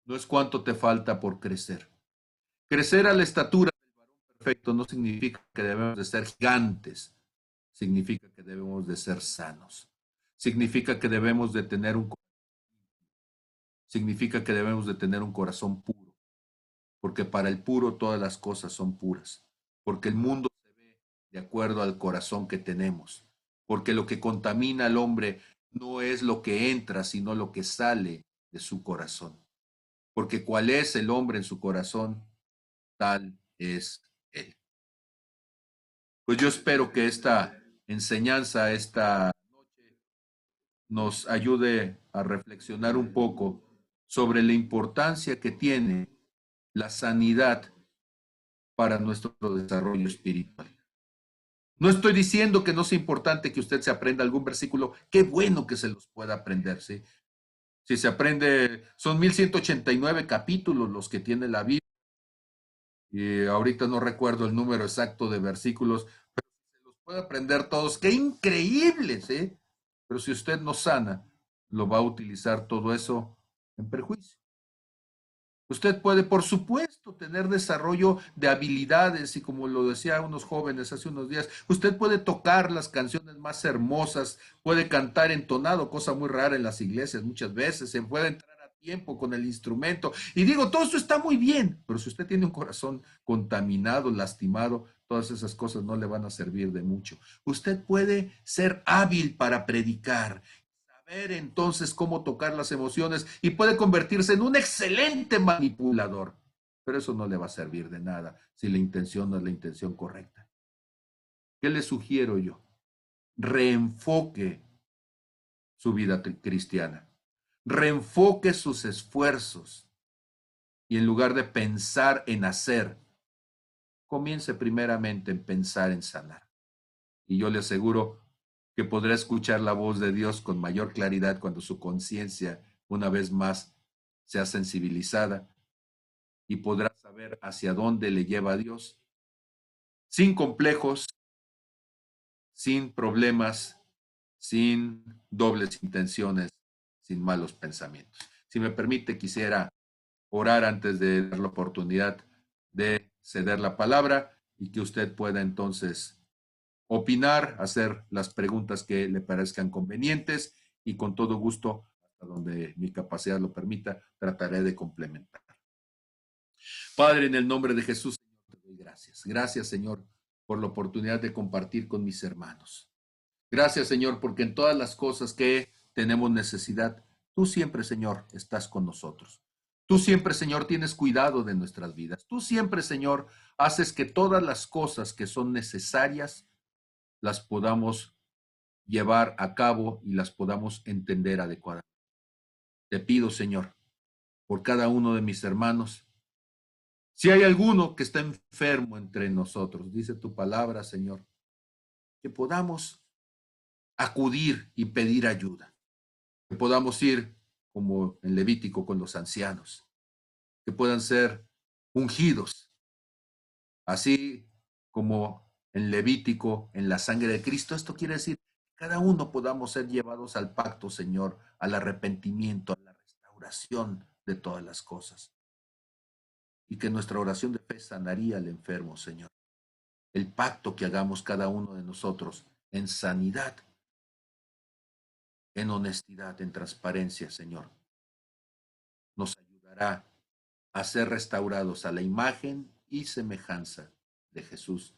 A: no es cuánto te falta por crecer. Crecer a la estatura del varón perfecto no significa que debemos de ser gigantes, significa que debemos de ser sanos, significa que debemos de tener un significa que debemos de tener un corazón puro, porque para el puro todas las cosas son puras, porque el mundo se ve de acuerdo al corazón que tenemos, porque lo que contamina al hombre no es lo que entra, sino lo que sale de su corazón, porque cuál es el hombre en su corazón, tal es él. Pues yo espero que esta enseñanza, esta noche, nos ayude a reflexionar un poco sobre la importancia que tiene la sanidad para nuestro desarrollo espiritual. No estoy diciendo que no sea importante que usted se aprenda algún versículo, qué bueno que se los pueda aprender, ¿sí? Si se aprende, son 1189 capítulos los que tiene la Biblia, y ahorita no recuerdo el número exacto de versículos, pero si se los puede aprender todos, qué increíble, ¿sí? Pero si usted no sana, lo va a utilizar todo eso en perjuicio. Usted puede, por supuesto, tener desarrollo de habilidades y como lo decía unos jóvenes hace unos días, usted puede tocar las canciones más hermosas, puede cantar entonado, cosa muy rara en las iglesias muchas veces, se puede entrar a tiempo con el instrumento. Y digo, todo esto está muy bien, pero si usted tiene un corazón contaminado, lastimado, todas esas cosas no le van a servir de mucho. Usted puede ser hábil para predicar, saber entonces cómo tocar las emociones y puede convertirse en un excelente manipulador. Pero eso no le va a servir de nada si la intención no es la intención correcta. ¿Qué le sugiero yo? Reenfoque su vida cristiana. Reenfoque sus esfuerzos y en lugar de pensar en hacer, comience primeramente en pensar en sanar. Y yo le aseguro que podrá escuchar la voz de Dios con mayor claridad cuando su conciencia una vez más sea sensibilizada y podrá saber hacia dónde le lleva a Dios, sin complejos, sin problemas, sin dobles intenciones, sin malos pensamientos. Si me permite, quisiera orar antes de dar la oportunidad de ceder la palabra y que usted pueda entonces opinar, hacer las preguntas que le parezcan convenientes y con todo gusto, hasta donde mi capacidad lo permita, trataré de complementar. Padre, en el nombre de Jesús, Señor, te doy gracias. Gracias, Señor, por la oportunidad de compartir con mis hermanos. Gracias, Señor, porque en todas las cosas que tenemos necesidad, tú siempre, Señor, estás con nosotros. Tú siempre, Señor, tienes cuidado de nuestras vidas. Tú siempre, Señor, haces que todas las cosas que son necesarias las podamos llevar a cabo y las podamos entender adecuadamente. Te pido, Señor, por cada uno de mis hermanos, si hay alguno que está enfermo entre nosotros, dice tu palabra, Señor, que podamos acudir y pedir ayuda, que podamos ir como en Levítico con los ancianos, que puedan ser ungidos, así como en Levítico, en la sangre de Cristo. Esto quiere decir que cada uno podamos ser llevados al pacto, Señor, al arrepentimiento, a la restauración de todas las cosas. Y que nuestra oración de fe sanaría al enfermo, Señor. El pacto que hagamos cada uno de nosotros en sanidad, en honestidad, en transparencia, Señor, nos ayudará a ser restaurados a la imagen y semejanza de Jesús,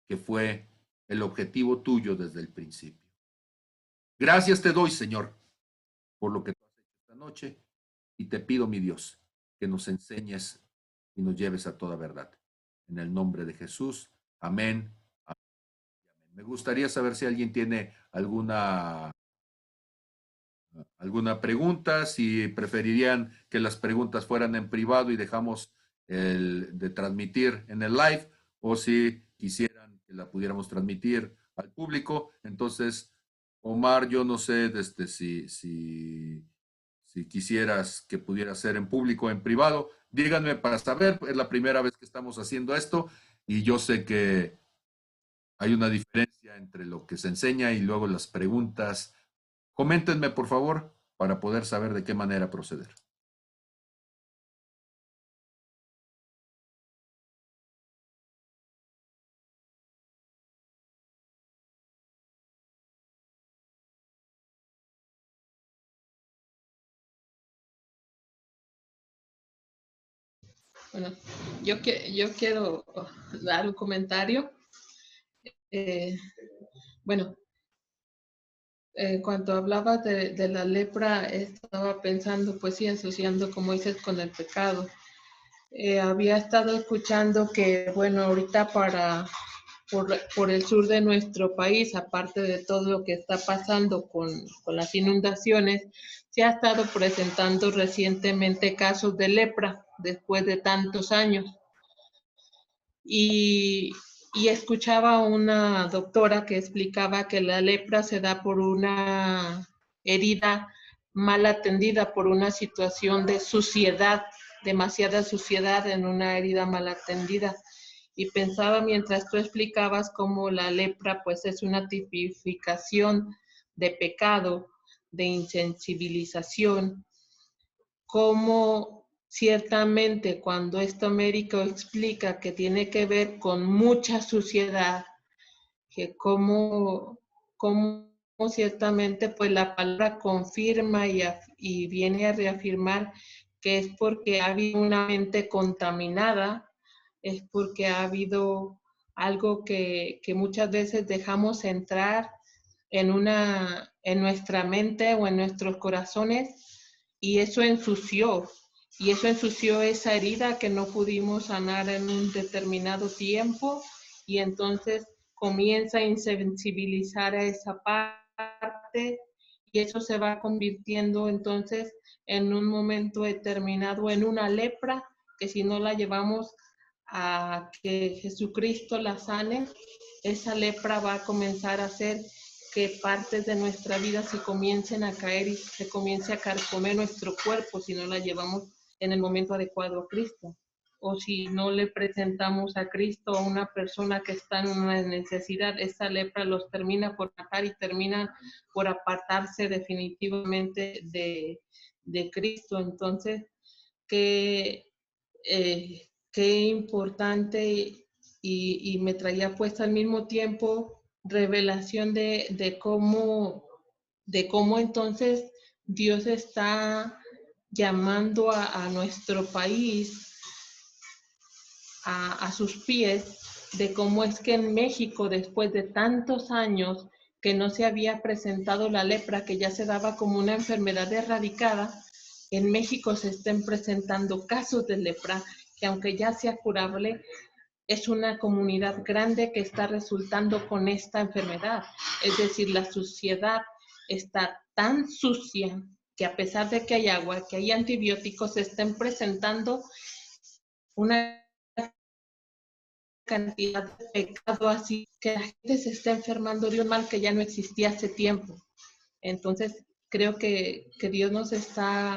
A: que fue el objetivo tuyo desde el principio. Gracias te doy, Señor, por lo que tú has hecho esta noche y te pido, mi Dios, que nos enseñes y nos lleves a toda verdad. En el nombre de Jesús, amén. Amén. Me gustaría saber si alguien tiene alguna pregunta, si preferirían que las preguntas fueran en privado y dejamos de transmitir en el live, o si quisieran que la pudiéramos transmitir al público. Entonces, Omar, yo no sé si quisieras que pudiera ser en público o en privado. Díganme para saber, es la primera vez que estamos haciendo esto y yo sé que hay una diferencia entre lo que se enseña y luego las preguntas. Coméntenme, por favor, para poder saber de qué manera proceder.
B: Bueno, yo quiero dar un comentario. Eh, bueno, cuando hablaba de la lepra, estaba pensando, pues sí, asociando, como dices, con el pecado. Había estado escuchando que, bueno, ahorita por el sur de nuestro país, aparte de todo lo que está pasando con las inundaciones, se ha estado presentando recientemente casos de lepra después de tantos años. Y, y escuchaba a una doctora que explicaba que la lepra se da por una herida mal atendida, por una situación de suciedad, demasiada suciedad en una herida mal atendida. Y pensaba mientras tú explicabas cómo la lepra pues es una tipificación de pecado, de insensibilización, cómo ciertamente cuando esto médico explica que tiene que ver con mucha suciedad, que cómo ciertamente pues la palabra confirma y viene a reafirmar que es porque ha habido una mente contaminada, es porque ha habido algo que muchas veces dejamos entrar en nuestra mente o en nuestros corazones y eso ensució esa herida que no pudimos sanar en un determinado tiempo y entonces comienza a insensibilizar a esa parte y eso se va convirtiendo entonces en un momento determinado en una lepra que si no la llevamos a que Jesucristo la sane, esa lepra va a comenzar a hacer que partes de nuestra vida se comiencen a caer y se comience a carcomer nuestro cuerpo si no la llevamos en el momento adecuado a Cristo. O si no le presentamos a Cristo a una persona que está en una necesidad, esa lepra los termina por matar y terminan por apartarse definitivamente de Cristo. Entonces, qué, qué importante y me traía pues al mismo tiempo revelación de cómo entonces Dios está llamando a nuestro país a sus pies, de cómo es que en México, después de tantos años que no se había presentado la lepra, que ya se daba como una enfermedad erradicada, en México se estén presentando casos de lepra, que aunque ya sea curable, es una comunidad grande que está resultando con esta enfermedad. Es decir, la suciedad está tan sucia que a pesar de que hay agua, que hay antibióticos, se estén presentando una cantidad de pecado así que la gente se está enfermando de un mal que ya no existía hace tiempo. Entonces, creo que Dios nos está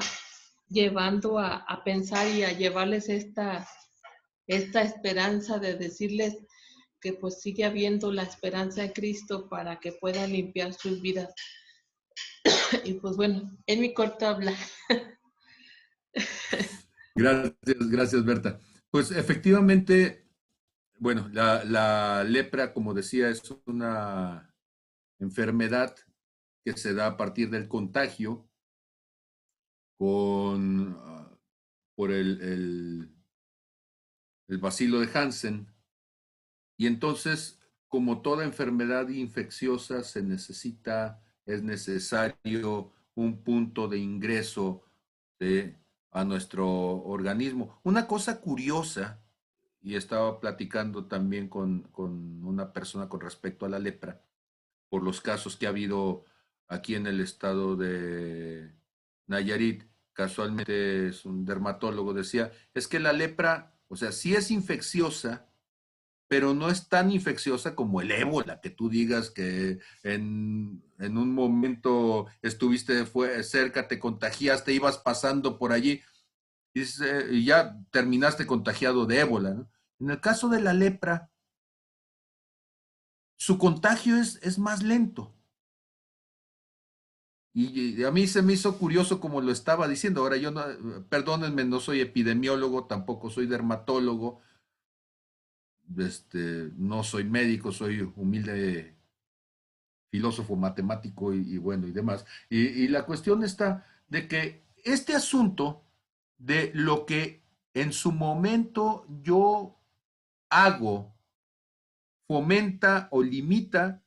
B: llevando a pensar y a llevarles esta esperanza de decirles que pues sigue habiendo la esperanza de Cristo para que puedan limpiar sus vidas. Y pues bueno, en mi corto habla.
A: Gracias, gracias, Berta. Pues efectivamente, bueno, la lepra, como decía, es una enfermedad que se da a partir del contagio por el bacilo de Hansen. Y entonces, como toda enfermedad infecciosa, es necesario un punto de ingreso a nuestro organismo. Una cosa curiosa y estaba platicando también con una persona con respecto a la lepra, por los casos que ha habido aquí en el estado de Nayarit. Casualmente es un dermatólogo, decía, es que la lepra, o sea, sí es infecciosa, pero no es tan infecciosa como el ébola, que tú digas que en un momento estuviste cerca, te contagiaste, ibas pasando por allí y ya terminaste contagiado de ébola, ¿no? En el caso de la lepra, su contagio es más lento. Y a mí se me hizo curioso como lo estaba diciendo. Ahora yo no, perdónenme, no soy epidemiólogo, tampoco soy dermatólogo, no soy médico, soy humilde filósofo, matemático y bueno y demás. Y la cuestión está de que este asunto de lo que en su momento yo hago fomenta o limita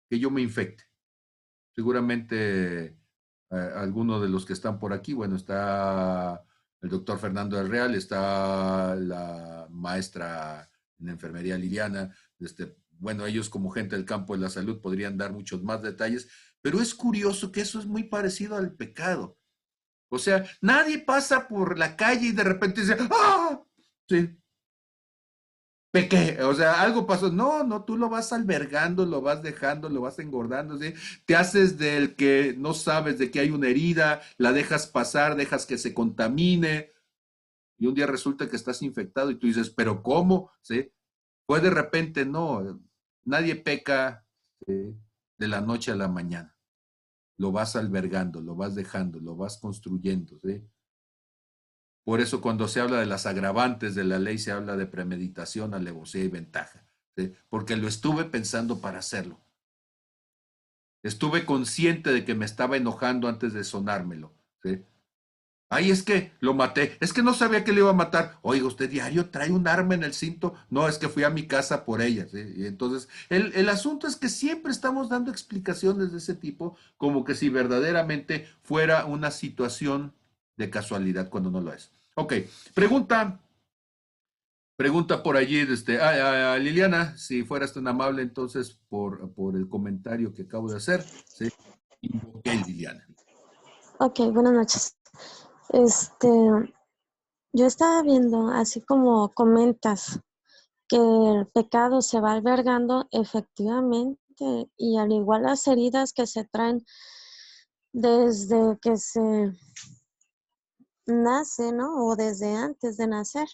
A: que yo me infecte. Seguramente algunos de los que están por aquí, bueno, está el doctor Fernando del Real, está la maestra en enfermería Liliana, bueno, ellos como gente del campo de la salud podrían dar muchos más detalles, pero es curioso que eso es muy parecido al pecado. O sea, nadie pasa por la calle y de repente dice, ¡ah! Sí, pequé, o sea, algo pasó. No, no, tú lo vas albergando, lo vas dejando, lo vas engordando, ¿sí? Te haces del que no sabes de que hay una herida, la dejas pasar, dejas que se contamine y un día resulta que estás infectado y tú dices, pero ¿cómo? ¿Sí? Pues de repente no, nadie peca, ¿sí? De la noche a la mañana. Lo vas albergando, lo vas dejando, lo vas construyendo, ¿sí? Por eso cuando se habla de las agravantes de la ley, se habla de premeditación, alevosía y ventaja, ¿sí? Porque lo estuve pensando para hacerlo. Estuve consciente de que me estaba enojando antes de sonármelo, ¿sí? Ay, es que lo maté, es que no sabía que le iba a matar. Oiga, usted diario trae un arma en el cinto. No, es que fui a mi casa por ella, ¿sí? Y entonces, el asunto es que siempre estamos dando explicaciones de ese tipo, como que si verdaderamente fuera una situación de casualidad cuando no lo es. Ok, pregunta, pregunta por allí, Liliana, si fueras tan amable entonces por el comentario que acabo de hacer, ¿sí? Invoqué, Liliana.
C: Ok, buenas noches. Este, yo estaba viendo, así como comentas, que el pecado se va albergando efectivamente, y al igual las heridas que se traen desde que se nace, ¿no? O desde antes de nacer.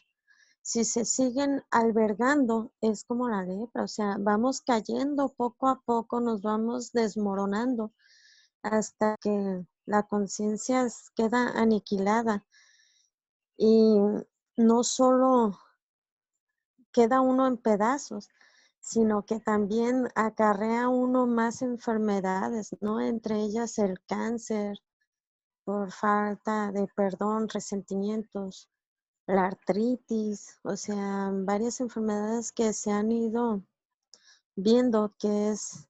C: Si se siguen albergando, es como la lepra, o sea, vamos cayendo poco a poco, nos vamos desmoronando hasta que la conciencia queda aniquilada y no solo queda uno en pedazos, sino que también acarrea uno más enfermedades, ¿no? Entre ellas el cáncer por falta de perdón, resentimientos, la artritis, o sea, varias enfermedades que se han ido viendo que es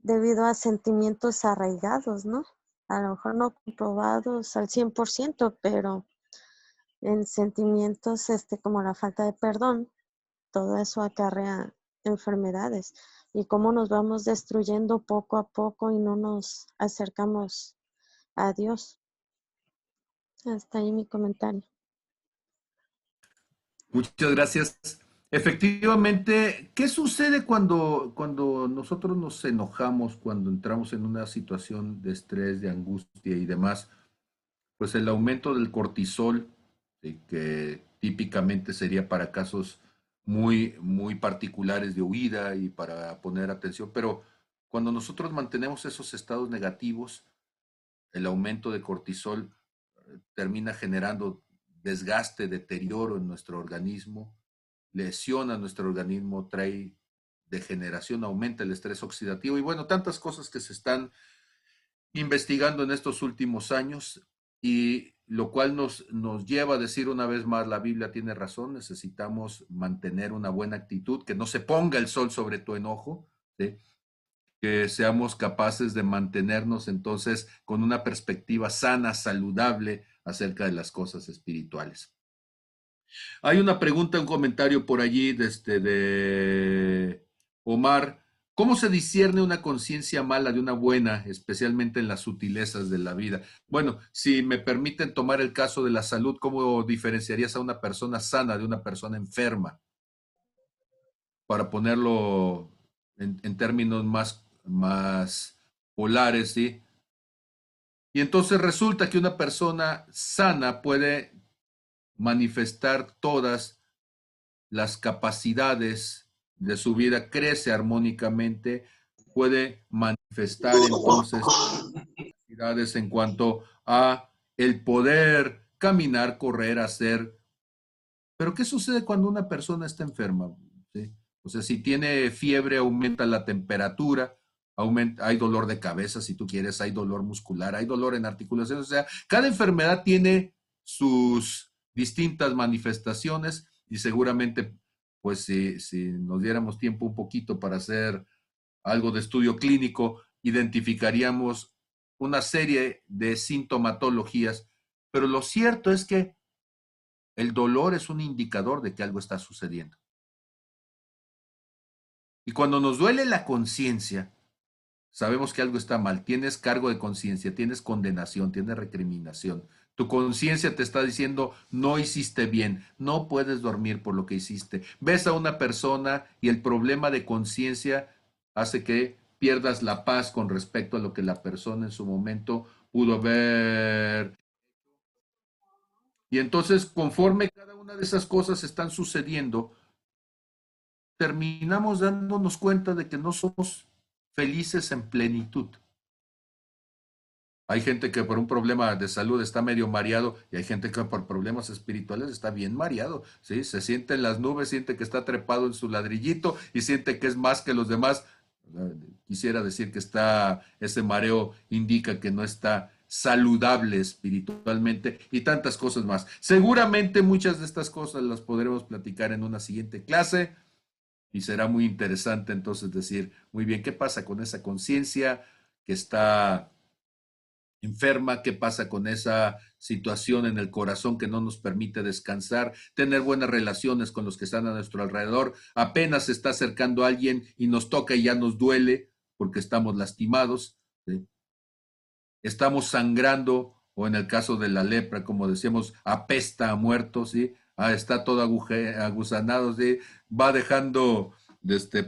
C: debido a sentimientos arraigados, ¿no? A lo mejor no comprobados al 100%, pero en sentimientos como la falta de perdón, todo eso acarrea enfermedades y cómo nos vamos destruyendo poco a poco y no nos acercamos a Dios. Hasta ahí mi comentario.
A: Muchas gracias. Efectivamente, ¿qué sucede cuando nosotros nos enojamos, cuando entramos en una situación de estrés, de angustia y demás? Pues el aumento del cortisol, ¿sí? Que típicamente sería para casos muy, muy particulares de huida y para poner atención, pero cuando nosotros mantenemos esos estados negativos, el aumento de cortisol termina generando desgaste, deterioro en nuestro organismo, lesiona nuestro organismo, trae degeneración, aumenta el estrés oxidativo y bueno, tantas cosas que se están investigando en estos últimos años y lo cual nos lleva a decir una vez más, la Biblia tiene razón, necesitamos mantener una buena actitud, que no se ponga el sol sobre tu enojo, ¿sí? Que seamos capaces de mantenernos entonces con una perspectiva sana, saludable acerca de las cosas espirituales. Hay una pregunta, un comentario por allí de Omar. ¿Cómo se discierne una conciencia mala de una buena, especialmente en las sutilezas de la vida? Bueno, si me permiten tomar el caso de la salud, ¿cómo diferenciarías a una persona sana de una persona enferma? Para ponerlo en términos más polares, ¿sí? Y entonces resulta que una persona sana puede manifestar todas las capacidades de su vida, crece armónicamente, puede manifestar entonces capacidades en cuanto a el poder caminar, correr, hacer. Pero ¿qué sucede cuando una persona está enferma? ¿Sí? O sea, si tiene fiebre, aumenta la temperatura, hay dolor de cabeza, si tú quieres, hay dolor muscular, hay dolor en articulaciones. O sea, cada enfermedad tiene sus distintas manifestaciones y seguramente, pues si nos diéramos tiempo un poquito para hacer algo de estudio clínico, identificaríamos una serie de sintomatologías. Pero lo cierto es que el dolor es un indicador de que algo está sucediendo. Y cuando nos duele la conciencia, sabemos que algo está mal. Tienes cargo de conciencia, tienes condenación, tienes recriminación. Tu conciencia te está diciendo, no hiciste bien, no puedes dormir por lo que hiciste. Ves a una persona y el problema de conciencia hace que pierdas la paz con respecto a lo que la persona en su momento pudo ver. Y entonces, conforme cada una de esas cosas están sucediendo, terminamos dándonos cuenta de que no somos felices en plenitud. Hay gente que por un problema de salud está medio mareado y hay gente que por problemas espirituales está bien mareado, ¿sí? Se siente en las nubes, siente que está trepado en su ladrillito y siente que es más que los demás. Quisiera decir que ese mareo indica que no está saludable espiritualmente y tantas cosas más. Seguramente muchas de estas cosas las podremos platicar en una siguiente clase. Y será muy interesante entonces decir, muy bien, ¿qué pasa con esa conciencia que está enferma? ¿Qué pasa con esa situación en el corazón que no nos permite descansar, tener buenas relaciones con los que están a nuestro alrededor? Apenas se está acercando alguien y nos toca y ya nos duele porque estamos lastimados, ¿sí? Estamos sangrando, o en el caso de la lepra, como decíamos, apesta a muerto, ¿sí? Está todo aguzanado, ¿sí? Va dejando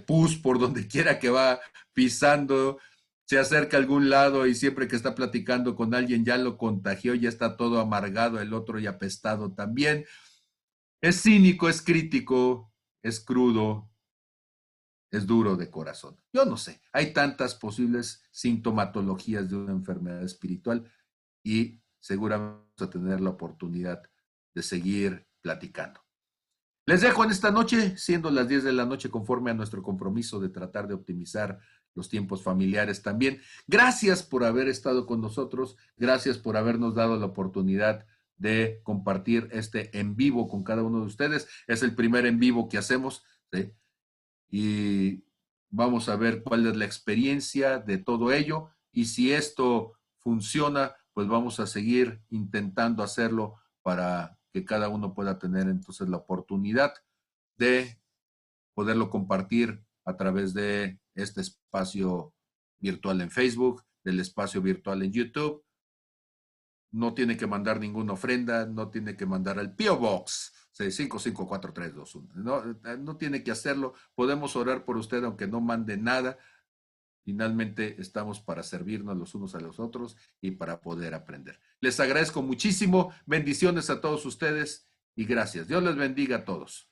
A: pus por donde quiera que va pisando, se acerca a algún lado y siempre que está platicando con alguien ya lo contagió, ya está todo amargado, el otro y apestado también. Es cínico, es crítico, es crudo, es duro de corazón. Yo no sé, hay tantas posibles sintomatologías de una enfermedad espiritual y seguramente vamos a tener la oportunidad de seguir platicando. Les dejo en esta noche, siendo las 10 de la noche, conforme a nuestro compromiso de tratar de optimizar los tiempos familiares también. Gracias por haber estado con nosotros, gracias por habernos dado la oportunidad de compartir este en vivo con cada uno de ustedes. Es el primer en vivo que hacemos, ¿sí? Y vamos a ver cuál es la experiencia de todo ello y si esto funciona, pues vamos a seguir intentando hacerlo para que cada uno pueda tener entonces la oportunidad de poderlo compartir a través de este espacio virtual en Facebook, del espacio virtual en YouTube. No tiene que mandar ninguna ofrenda, no tiene que mandar al P.O. Box 655431. No tiene que hacerlo. Podemos orar por usted aunque no mande nada. Finalmente estamos para servirnos los unos a los otros y para poder aprender. Les agradezco muchísimo. Bendiciones a todos ustedes y gracias. Dios les bendiga a todos.